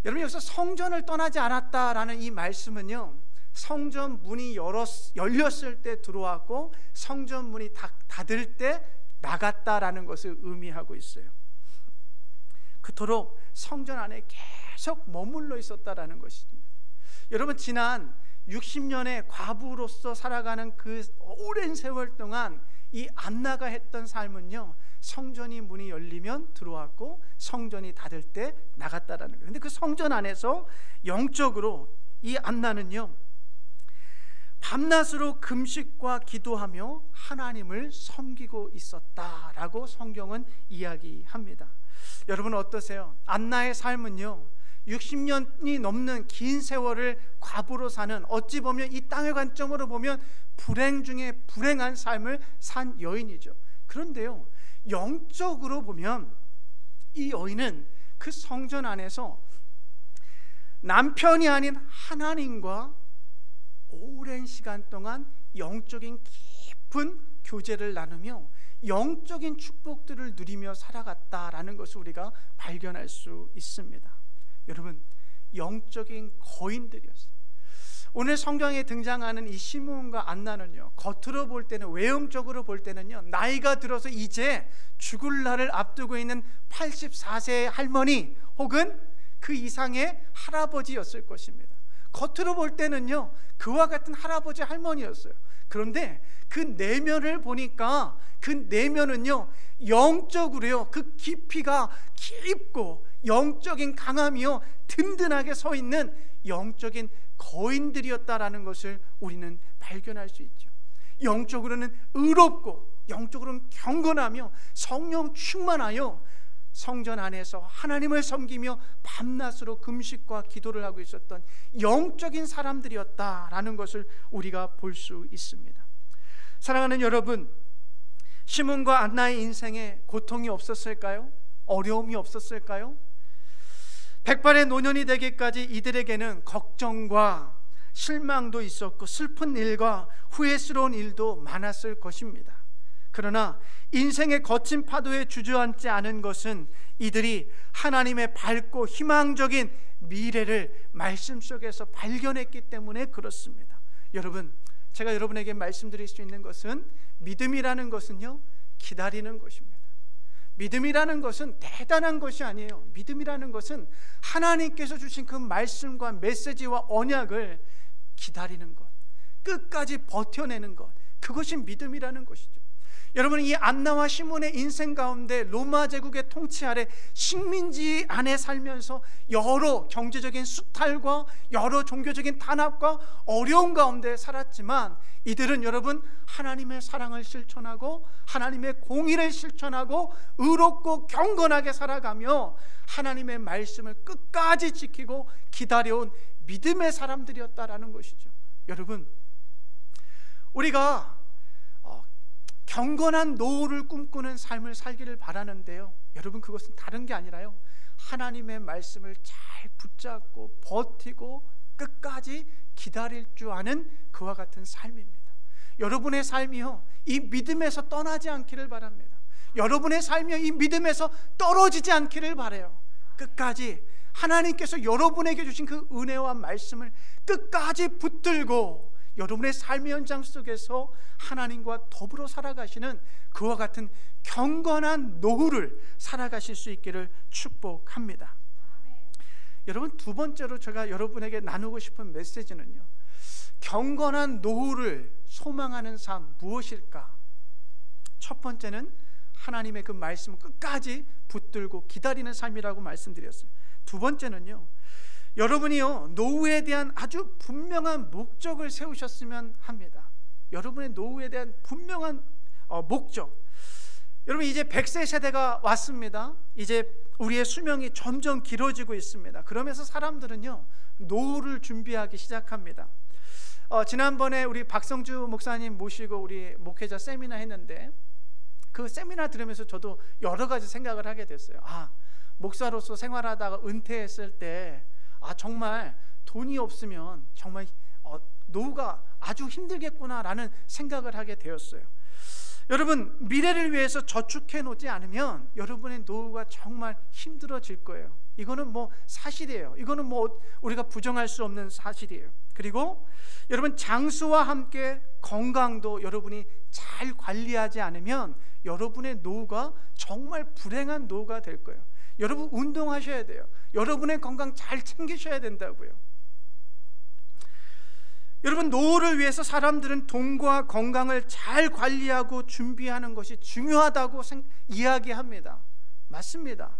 여러분, 여기서 성전을 떠나지 않았다라는 이 말씀은요, 성전 문이 열렸을 때 들어왔고 성전 문이 닫을 때 나갔다라는 것을 의미하고 있어요. 그토록 성전 안에 계속 머물러 있었다라는 것입니다. 여러분, 지난 60년의 과부로서 살아가는 그 오랜 세월 동안 이 안나가 했던 삶은요, 성전이 문이 열리면 들어왔고 성전이 닫을 때 나갔다라는 거예요. 근데 그 성전 안에서 영적으로 이 안나는요 밤낮으로 금식과 기도하며 하나님을 섬기고 있었다라고 성경은 이야기합니다. 여러분 어떠세요? 안나의 삶은요 60년이 넘는 긴 세월을 과부로 사는, 어찌 보면 이 땅의 관점으로 보면 불행 중에 불행한 삶을 산 여인이죠. 그런데요 영적으로 보면 이 여인은 그 성전 안에서 남편이 아닌 하나님과 오랜 시간 동안 영적인 깊은 교제를 나누며 영적인 축복들을 누리며 살아갔다라는 것을 우리가 발견할 수 있습니다. 여러분, 영적인 거인들이었어요. 오늘 성경에 등장하는 이 시므온과 안나는요 겉으로 볼 때는, 외형적으로 볼 때는요 나이가 들어서 이제 죽을 날을 앞두고 있는 84세의 할머니 혹은 그 이상의 할아버지였을 것입니다. 겉으로 볼 때는요 그와 같은 할아버지 할머니였어요. 그런데 그 내면을 보니까 그 내면은요 영적으로요 그 깊이가 깊고 영적인 강함이요 든든하게 서 있는 영적인 거인들이었다라는 것을 우리는 발견할 수 있죠. 영적으로는 의롭고 영적으로는 경건하며 성령 충만하여 성전 안에서 하나님을 섬기며 밤낮으로 금식과 기도를 하고 있었던 영적인 사람들이었다라는 것을 우리가 볼 수 있습니다. 사랑하는 여러분, 시므온과 안나의 인생에 고통이 없었을까요? 어려움이 없었을까요? 백발의 노년이 되기까지 이들에게는 걱정과 실망도 있었고 슬픈 일과 후회스러운 일도 많았을 것입니다. 그러나 인생의 거친 파도에 주저앉지 않은 것은 이들이 하나님의 밝고 희망적인 미래를 말씀 속에서 발견했기 때문에 그렇습니다. 여러분, 제가 여러분에게 말씀드릴 수 있는 것은 믿음이라는 것은요 기다리는 것입니다. 믿음이라는 것은 대단한 것이 아니에요. 믿음이라는 것은 하나님께서 주신 그 말씀과 메시지와 언약을 기다리는 것, 끝까지 버텨내는 것, 그것이 믿음이라는 것이죠. 여러분, 이 안나와 시몬의 인생 가운데 로마 제국의 통치 아래 식민지 안에 살면서 여러 경제적인 수탈과 여러 종교적인 탄압과 어려움 가운데 살았지만 이들은 여러분 하나님의 사랑을 실천하고 하나님의 공의를 실천하고 의롭고 경건하게 살아가며 하나님의 말씀을 끝까지 지키고 기다려온 믿음의 사람들이었다라는 것이죠. 여러분, 우리가 경건한 노후를 꿈꾸는 삶을 살기를 바라는데요, 여러분 그것은 다른 게 아니라요 하나님의 말씀을 잘 붙잡고 버티고 끝까지 기다릴 줄 아는 그와 같은 삶입니다. 여러분의 삶이요 이 믿음에서 떠나지 않기를 바랍니다. 여러분의 삶이요 이 믿음에서 떨어지지 않기를 바라요. 끝까지 하나님께서 여러분에게 주신 그 은혜와 말씀을 끝까지 붙들고 여러분의 삶의 현장 속에서 하나님과 더불어 살아가시는 그와 같은 경건한 노후를 살아가실 수 있기를 축복합니다. 여러분, 두 번째로 제가 여러분에게 나누고 싶은 메시지는요, 경건한 노후를 소망하는 삶 무엇일까? 첫 번째는 하나님의 그 말씀을 끝까지 붙들고 기다리는 삶이라고 말씀드렸어요. 두 번째는요, 여러분이요 노후에 대한 아주 분명한 목적을 세우셨으면 합니다. 여러분의 노후에 대한 분명한 목적. 여러분, 이제 100세 세대가 왔습니다. 이제 우리의 수명이 점점 길어지고 있습니다. 그러면서 사람들은요, 노후를 준비하기 시작합니다. 지난번에 우리 박성주 목사님 모시고 우리 목회자 세미나 했는데, 그 세미나 들으면서 저도 여러 가지 생각을 하게 됐어요. 목사로서 생활하다가 은퇴했을 때 정말 돈이 없으면 정말 노후가 아주 힘들겠구나라는 생각을 하게 되었어요. 여러분, 미래를 위해서 저축해 놓지 않으면 여러분의 노후가 정말 힘들어질 거예요. 이거는 뭐 사실이에요. 이거는 뭐 우리가 부정할 수 없는 사실이에요. 그리고 여러분, 장수와 함께 건강도 여러분이 잘 관리하지 않으면 여러분의 노후가 정말 불행한 노후가 될 거예요. 여러분, 운동하셔야 돼요. 여러분의 건강 잘 챙기셔야 된다고요. 여러분, 노후를 위해서 사람들은 돈과 건강을 잘 관리하고 준비하는 것이 중요하다고 이야기합니다. 맞습니다.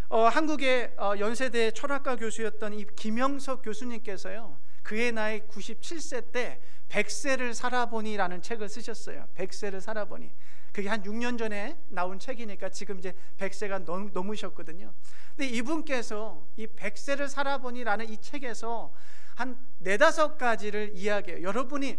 한국의 연세대 철학과 교수였던 이 김영석 교수님께서요, 그의 나이 97세 때 100세를 살아보니라는 책을 쓰셨어요. 100세를 살아보니. 그게 한 6년 전에 나온 책이니까 지금 이제 100세가 넘으셨거든요. 근데 이분께서 이 100세를 살아보니라는 이 책에서 한 4-5가지를 이야기해요. 여러분이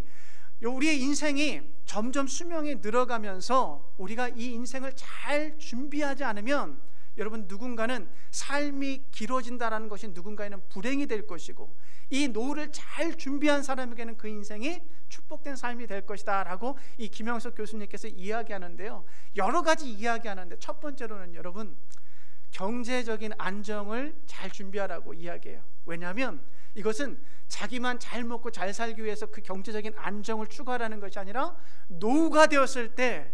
우리의 인생이 점점 수명이 늘어가면서 우리가 이 인생을 잘 준비하지 않으면 여러분, 누군가는 삶이 길어진다라는 것이 누군가에는 불행이 될 것이고, 이 노후를 잘 준비한 사람에게는 그 인생이 축복된 삶이 될 것이다 라고 이 김영석 교수님께서 이야기하는데요, 여러 가지 이야기하는데, 첫 번째로는 여러분, 경제적인 안정을 잘 준비하라고 이야기해요. 왜냐하면 이것은 자기만 잘 먹고 잘 살기 위해서 그 경제적인 안정을 추구하라는 것이 아니라 노후가 되었을 때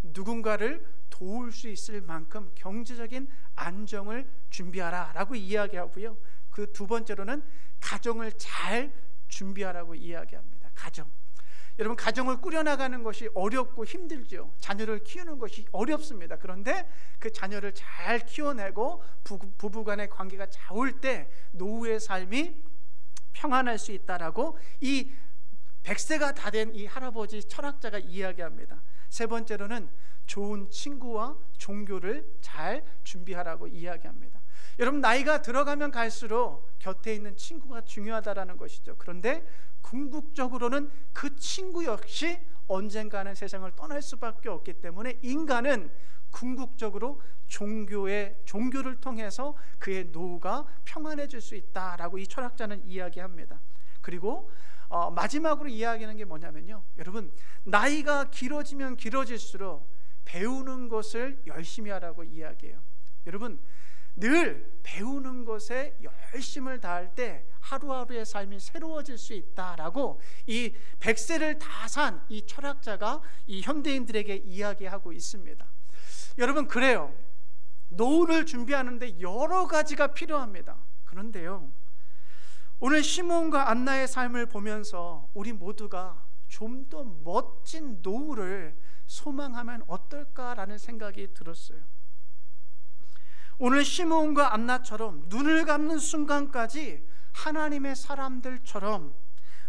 누군가를 도울 수 있을 만큼 경제적인 안정을 준비하라 라고 이야기하고요, 그 두 번째로는 가정을 잘 준비하라고 이야기합니다. 가정. 여러분, 가정을 꾸려나가는 것이 어렵고 힘들죠. 자녀를 키우는 것이 어렵습니다. 그런데 그 자녀를 잘 키워내고 부부간의 관계가 좋을 때 노후의 삶이 평안할 수 있다라고 이 100세가 다 된 이 할아버지 철학자가 이야기합니다. 세 번째로는 좋은 친구와 종교를 잘 준비하라고 이야기합니다. 여러분, 나이가 들어가면 갈수록 곁에 있는 친구가 중요하다라는 것이죠. 그런데 궁극적으로는 그 친구 역시 언젠가는 세상을 떠날 수밖에 없기 때문에 인간은 궁극적으로 종교를 통해서 그의 노후가 평안해질 수 있다라고 이 철학자는 이야기합니다. 그리고 마지막으로 이야기하는 게 뭐냐면요, 여러분, 나이가 길어지면 길어질수록 배우는 것을 열심히 하라고 이야기해요. 여러분, 늘 배우는 것에 열심을 다할 때 하루하루의 삶이 새로워질 수 있다라고 이 100세를 다 산 이 철학자가 이 현대인들에게 이야기하고 있습니다. 여러분, 그래요. 노후를 준비하는데 여러 가지가 필요합니다. 그런데요, 오늘 시몬과 안나의 삶을 보면서 우리 모두가 좀 더 멋진 노후를 소망하면 어떨까라는 생각이 들었어요. 오늘 시므온과 안나처럼 눈을 감는 순간까지 하나님의 사람들처럼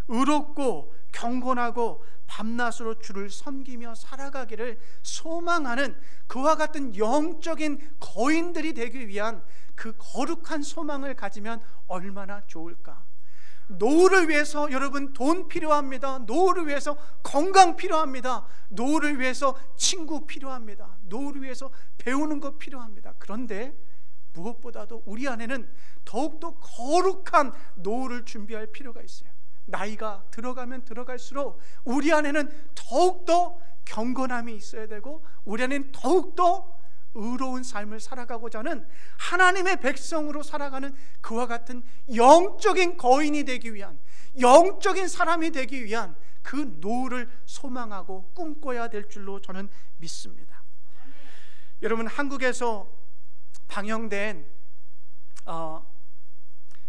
의롭고 경건하고 밤낮으로 주를 섬기며 살아가기를 소망하는 그와 같은 영적인 거인들이 되기 위한 그 거룩한 소망을 가지면 얼마나 좋을까. 노후를 위해서 여러분 돈 필요합니다. 노후를 위해서 건강 필요합니다. 노후를 위해서 친구 필요합니다. 노후를 위해서 배우는 것 필요합니다. 그런데 무엇보다도 우리 안에는 더욱더 거룩한 노후를 준비할 필요가 있어요. 나이가 들어가면 들어갈수록 우리 안에는 더욱더 경건함이 있어야 되고 우리 안에는 더욱더 의로운 삶을 살아가고자 하는 하나님의 백성으로 살아가는 그와 같은 영적인 거인이 되기 위한, 영적인 사람이 되기 위한 그 노후를 소망하고 꿈꿔야 될 줄로 저는 믿습니다. 여러분, 한국에서 방영된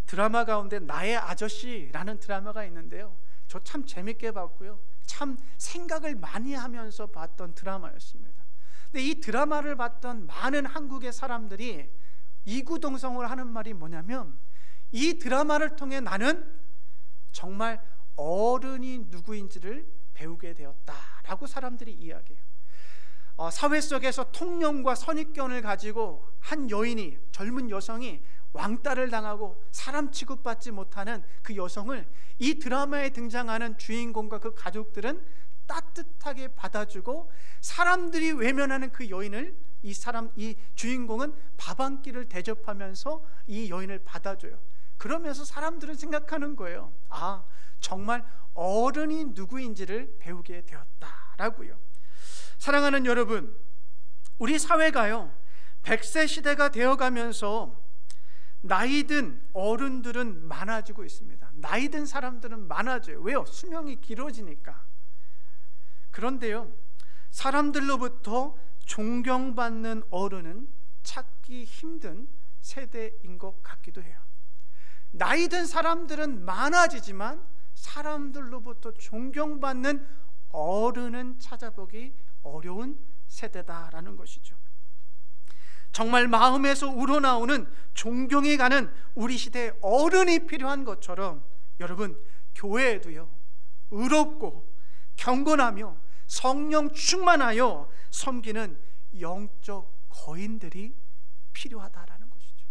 드라마 가운데 나의 아저씨라는 드라마가 있는데요, 저 참 재밌게 봤고요, 참 생각을 많이 하면서 봤던 드라마였습니다. 근데 이 드라마를 봤던 많은 한국의 사람들이 이구동성을 하는 말이 뭐냐면, 이 드라마를 통해 나는 정말 어른이 누구인지를 배우게 되었다라고 사람들이 이야기해요. 사회 속에서 통념과 선입견을 가지고 한 여인이, 젊은 여성이 왕따를 당하고 사람 취급받지 못하는 그 여성을 이 드라마에 등장하는 주인공과 그 가족들은 따뜻하게 받아주고, 사람들이 외면하는 그 여인을 이 주인공은 밥 한 끼를 대접하면서 이 여인을 받아줘요. 그러면서 사람들은 생각하는 거예요. 아, 정말 어른이 누구인지를 배우게 되었다라고요. 사랑하는 여러분, 우리 사회가요 100세 시대가 되어가면서 나이든 어른들은 많아지고 있습니다. 나이든 사람들은 많아져요. 왜요? 수명이 길어지니까. 그런데요, 사람들로부터 존경받는 어른은 찾기 힘든 세대인 것 같기도 해요. 나이 든 사람들은 많아지지만 사람들로부터 존경받는 어른은 찾아보기 어려운 세대다라는 것이죠. 정말 마음에서 우러나오는 존경이 가는 우리 시대의 어른이 필요한 것처럼, 여러분, 교회에도요 의롭고 경건하며 성령 충만하여 섬기는 영적 거인들이 필요하다라는 것이죠.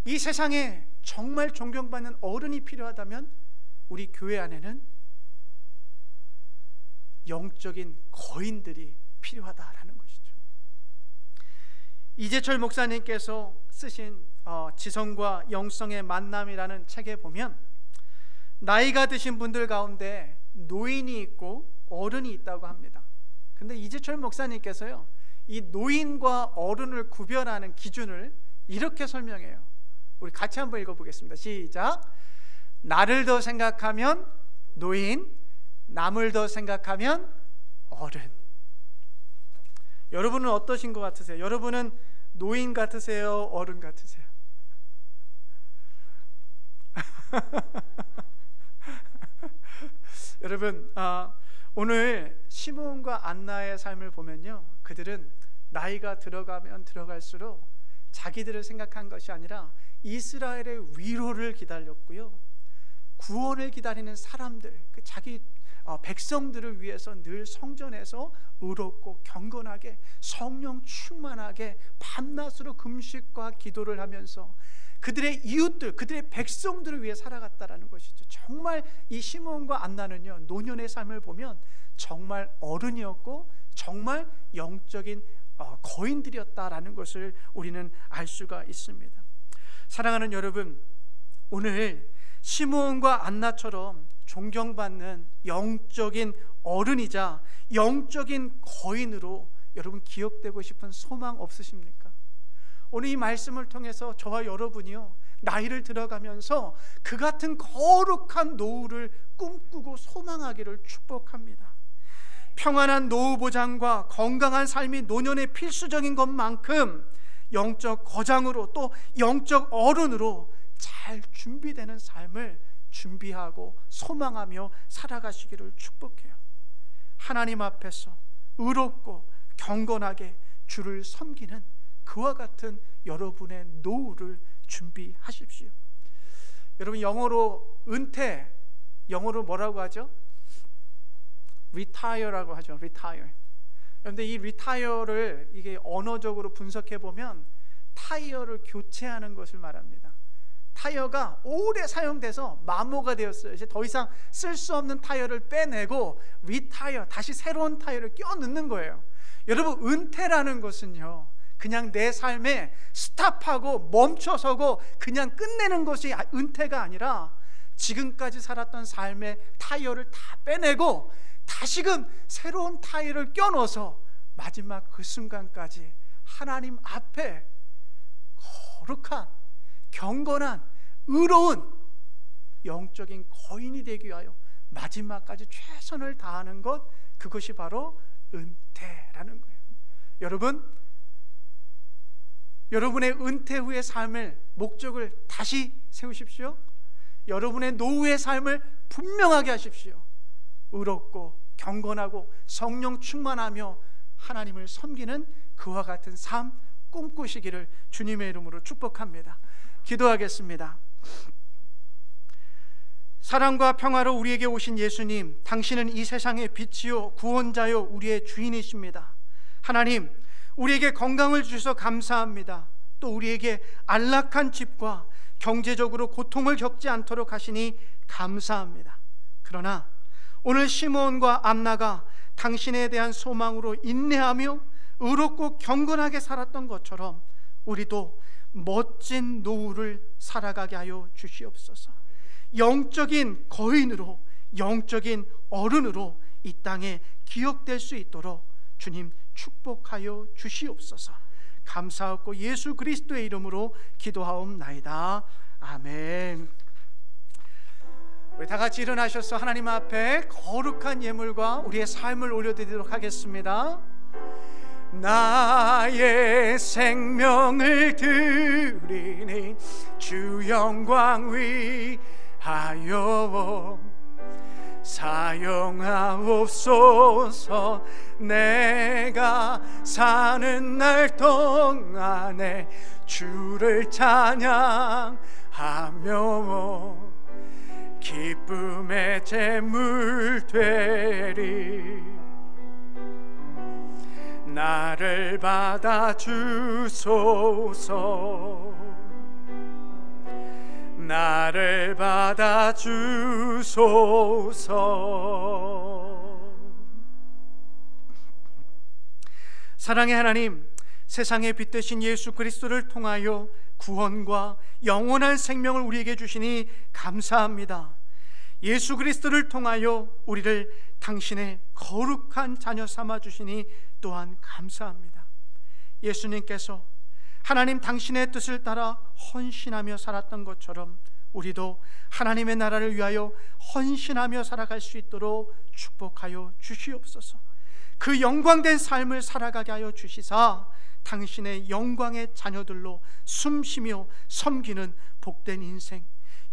이 세상에 정말 존경받는 어른이 필요하다면 우리 교회 안에는 영적인 거인들이 필요하다라는 것이죠. 이재철 목사님께서 쓰신 지성과 영성의 만남이라는 책에 보면 나이가 드신 분들 가운데 노인이 있고 어른이 있다고 합니다. 근데 이재철 목사님께서요 이 노인과 어른을 구별하는 기준을 이렇게 설명해요. 우리 같이 한번 읽어보겠습니다. 시작. 나를 더 생각하면 노인, 남을 더 생각하면 어른. 여러분은 어떠신 것 같으세요? 여러분은 노인 같으세요? 어른 같으세요? 여러분, 오늘 시므온과 안나의 삶을 보면요, 그들은 나이가 들어가면 들어갈수록 자기들을 생각한 것이 아니라 이스라엘의 위로를 기다렸고요, 구원을 기다리는 사람들, 자기 백성들을 위해서 늘 성전에서 의롭고 경건하게 성령 충만하게 밤낮으로 금식과 기도를 하면서 그들의 이웃들, 그들의 백성들을 위해 살아갔다라는 것이죠. 정말 이 시므온과 안나는요, 노년의 삶을 보면 정말 어른이었고 정말 영적인 거인들이었다라는 것을 우리는 알 수가 있습니다. 사랑하는 여러분, 오늘 시므온과 안나처럼 존경받는 영적인 어른이자 영적인 거인으로 여러분 기억되고 싶은 소망 없으십니까? 오늘 이 말씀을 통해서 저와 여러분이요 나이를 들어가면서 그 같은 거룩한 노후를 꿈꾸고 소망하기를 축복합니다. 평안한 노후 보장과 건강한 삶이 노년의 필수적인 것만큼 영적 거장으로 또 영적 어른으로 잘 준비되는 삶을 준비하고 소망하며 살아가시기를 축복해요. 하나님 앞에서 의롭고 경건하게 주를 섬기는 그와 같은 여러분의 노후를 준비하십시오. 여러분, 영어로 은퇴, 영어로 뭐라고 하죠? retire라고 하죠. retire. 그런데 이 retire를 이게 언어적으로 분석해 보면 타이어를 교체하는 것을 말합니다. 타이어가 오래 사용돼서 마모가 되었어요. 이제 더 이상 쓸 수 없는 타이어를 빼내고 retire, 다시 새로운 타이어를 껴 넣는 거예요. 여러분, 은퇴라는 것은요 그냥 내 삶에 스탑하고 멈춰서고 그냥 끝내는 것이 은퇴가 아니라 지금까지 살았던 삶의 타이어를 다 빼내고 다시금 새로운 타이어를 껴넣어서 마지막 그 순간까지 하나님 앞에 거룩한 경건한 의로운 영적인 거인이 되기 위하여 마지막까지 최선을 다하는 것, 그것이 바로 은퇴라는 거예요. 여러분, 여러분의 은퇴 후의 삶을 목적을 다시 세우십시오. 여러분의 노후의 삶을 분명하게 하십시오. 의롭고 경건하고 성령 충만하며 하나님을 섬기는 그와 같은 삶 꿈꾸시기를 주님의 이름으로 축복합니다. 기도하겠습니다. 사랑과 평화로 우리에게 오신 예수님, 당신은 이 세상의 빛이요 구원자요 우리의 주인이십니다. 하나님, 우리에게 건강을 주셔서 감사합니다. 또 우리에게 안락한 집과 경제적으로 고통을 겪지 않도록 하시니 감사합니다. 그러나 오늘 시므온과 안나가 당신에 대한 소망으로 인내하며 의롭고 경건하게 살았던 것처럼 우리도 멋진 노후를 살아가게 하여 주시옵소서. 영적인 거인으로, 영적인 어른으로 이 땅에 기억될 수 있도록 주님 축복하여 주시옵소서. 감사하고 예수 그리스도의 이름으로 기도하옵나이다. 아멘. 우리 다 같이 일어나셔서 하나님 앞에 거룩한 예물과 우리의 삶을 올려드리도록 하겠습니다. 나의 생명을 드리니 주 영광 위하여 사용하옵소서. 내가 사는 날 동안에 주를 찬양하며 기쁨의 제물 되리. 나를 받아 주소서. 나를 받아 주소서. 사랑의 하나님, 세상의 빛 되신 예수 그리스도를 통하여 구원과 영원한 생명을 우리에게 주시니 감사합니다. 예수 그리스도를 통하여 우리를 당신의 거룩한 자녀 삼아 주시니 또한 감사합니다. 예수님께서 하나님 당신의 뜻을 따라 헌신하며 살았던 것처럼 우리도 하나님의 나라를 위하여 헌신하며 살아갈 수 있도록 축복하여 주시옵소서. 그 영광된 삶을 살아가게 하여 주시사 당신의 영광의 자녀들로 숨쉬며 섬기는 복된 인생,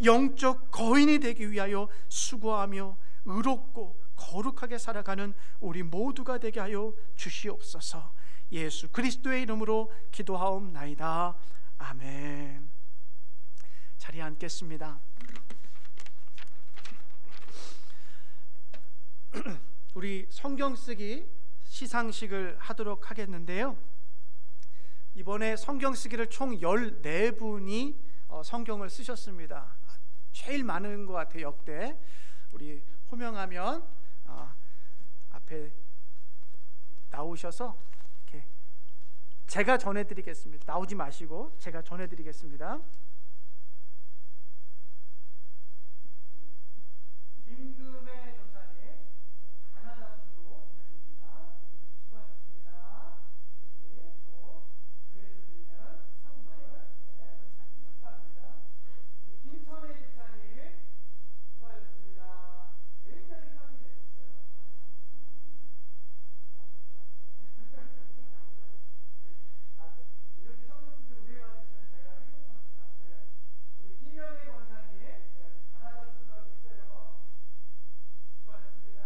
영적 거인이 되기 위하여 수고하며 의롭고 거룩하게 살아가는 우리 모두가 되게 하여 주시옵소서. 예수 그리스도의 이름으로 기도하옵나이다. 아멘. 자리에 앉겠습니다. 우리 성경 쓰기 시상식을 하도록 하겠는데요, 이번에 성경 쓰기를 총 14분이 성경을 쓰셨습니다. 제일 많은 것 같아요, 역대. 우리 호명하면 앞에 나오셔서 이렇게 제가 전해드리겠습니다. 나오지 마시고 제가 전해드리겠습니다. 김금혜 전사님 가나다 순으로 전해드립니다. 수고하셨습니다. 또 교회에서 드리는 선물 감사합니다. 김선혜 집사님 수고하셨습니다. 굉장히 빨리 내셨어요. 이렇게 성령님들 우리 와주시면 제가 행복합니다. 우리 김영애 권사님 가나다 순으로 있어요. 수고하셨습니다.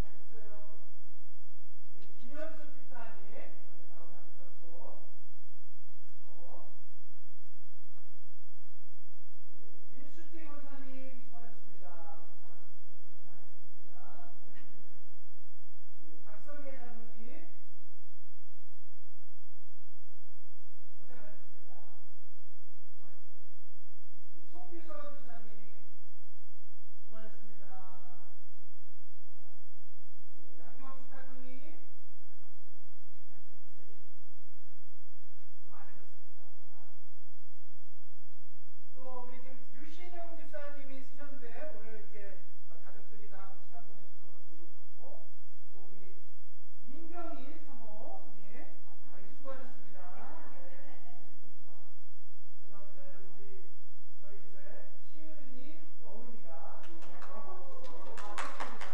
잘했어요. 우리 김현숙 집사님 나오지 않으셨고, 민수띠 권사님 수고하셨습니다. 잘하셨습니다. 박성혜 장로님 고생하셨습니다. 송비선 집사님 수고하셨습니다. 양경수 장로님 수고하셨습니다. 또 우리 지금 유신영 집사님이 쓰셨는데 오늘 이렇게 가족들이랑 시간 보내주셔서 너무 좋고, 또 우리 민경희 사모님 수고하셨습니다. 죄송합니다. 우리 저희 집에 시은이 여은이가 수고하셨습니다.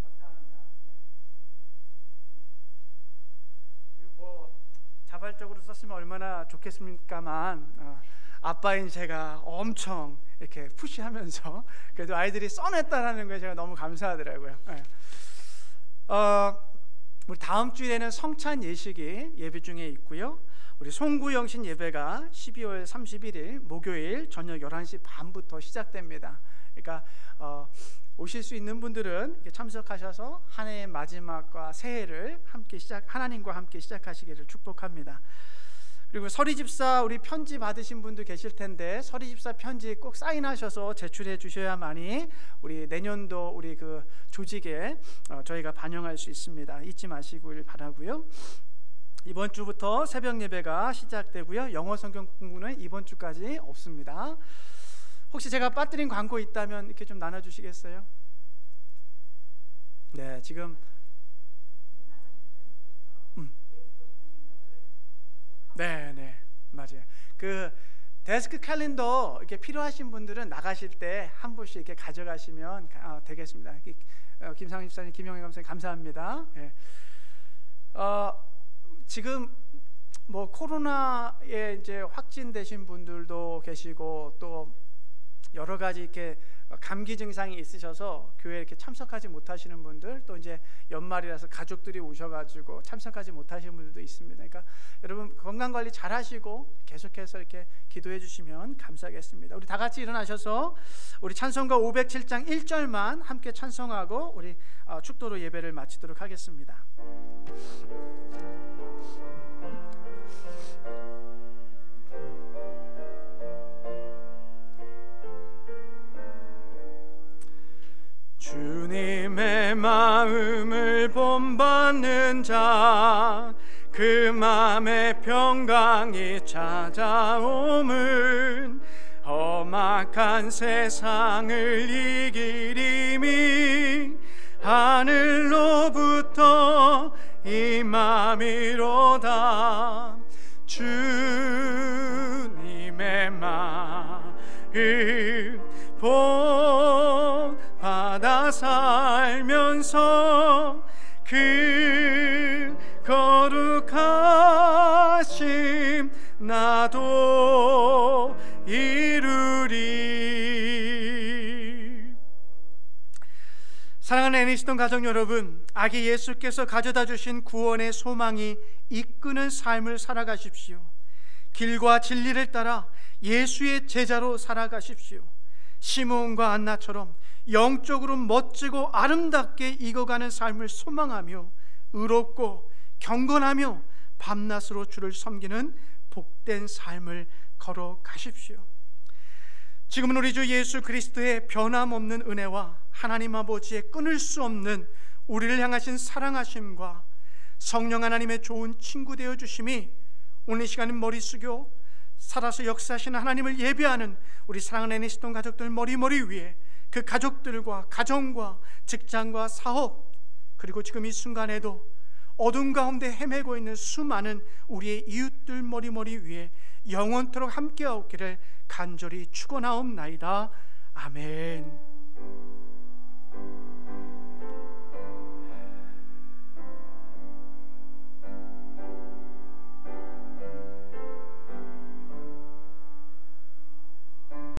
감사합니다. 뭐 자발적으로 썼으면 얼마나 좋겠습니까만 아빠인 제가 엄청 이렇게 푸시하면서 그래도 아이들이 써냈다라는 거에 제가 너무 감사하더라고요. 우리 다음 주일에는 성찬 예식이 예배 중에 있고요. 우리 송구영신 예배가 12월 31일 목요일 저녁 11시 반부터 시작됩니다. 그러니까 오실 수 있는 분들은 이렇게 참석하셔서 한 해의 마지막과 새해를 함께 하나님과 함께 시작하시기를 축복합니다. 그리고 서리집사 우리 편지 받으신 분도 계실 텐데 서리집사 편지 꼭 사인하셔서 제출해 주셔야만이 우리 내년도 우리 그 조직에 저희가 반영할 수 있습니다. 잊지 마시길 바라고요. 이번 주부터 새벽 예배가 시작되고요. 영어 성경 공부는 이번 주까지 없습니다. 혹시 제가 빠뜨린 광고 있다면 이렇게 좀 나눠주시겠어요? 네, 지금 네, 맞아요. 그 데스크 캘린더 이렇게 필요하신 분들은 나가실 때 한 분씩 이렇게 가져가시면 되겠습니다. 김상희 집사님, 김영희 감사님 감사합니다. 네. 지금 뭐 코로나에 이제 확진되신 분들도 계시고 또 여러 가지 이렇게 감기 증상이 있으셔서 교회에 이렇게 참석하지 못하시는 분들, 또 이제 연말이라서 가족들이 오셔가지고 참석하지 못하시는 분들도 있습니다. 그러니까 여러분 건강 관리 잘 하시고 계속해서 이렇게 기도해 주시면 감사하겠습니다. 우리 다 같이 일어나셔서 우리 찬송가 507장 1절만 함께 찬송하고 우리 축도로 예배를 마치도록 하겠습니다. 주님의 마음을 본받는 자, 그 마음의 평강이 찾아옴은 험악한 세상을 이길 힘이 하늘로부터 임함이로다. 주님의 마음 본받아 살면서 그 거룩하심 나도 이루리. 사랑하는 애니스톤 가족 여러분, 아기 예수께서 가져다 주신 구원의 소망이 이끄는 삶을 살아가십시오. 길과 진리를 따라 예수의 제자로 살아가십시오. 시므온과 안나처럼 영적으로 멋지고 아름답게 익어가는 삶을 소망하며 의롭고 경건하며 밤낮으로 주를 섬기는 복된 삶을 걸어가십시오. 지금은 우리 주 예수 그리스도의 변함없는 은혜와 하나님 아버지의 끊을 수 없는 우리를 향하신 사랑하심과 성령 하나님의 좋은 친구 되어 주심이 오늘 이 시간은 머리 숙여 살아서 역사하시는 하나님을 예배하는 우리 사랑하는 애니스톤 가족들 머리 위에 그 가족들과 가정과 직장과 사업, 그리고 지금 이 순간에도 어둠 가운데 헤매고 있는 수많은 우리의 이웃들 머리 위에 영원토록 함께하옵기를 간절히 축원하옵나이다. 아멘.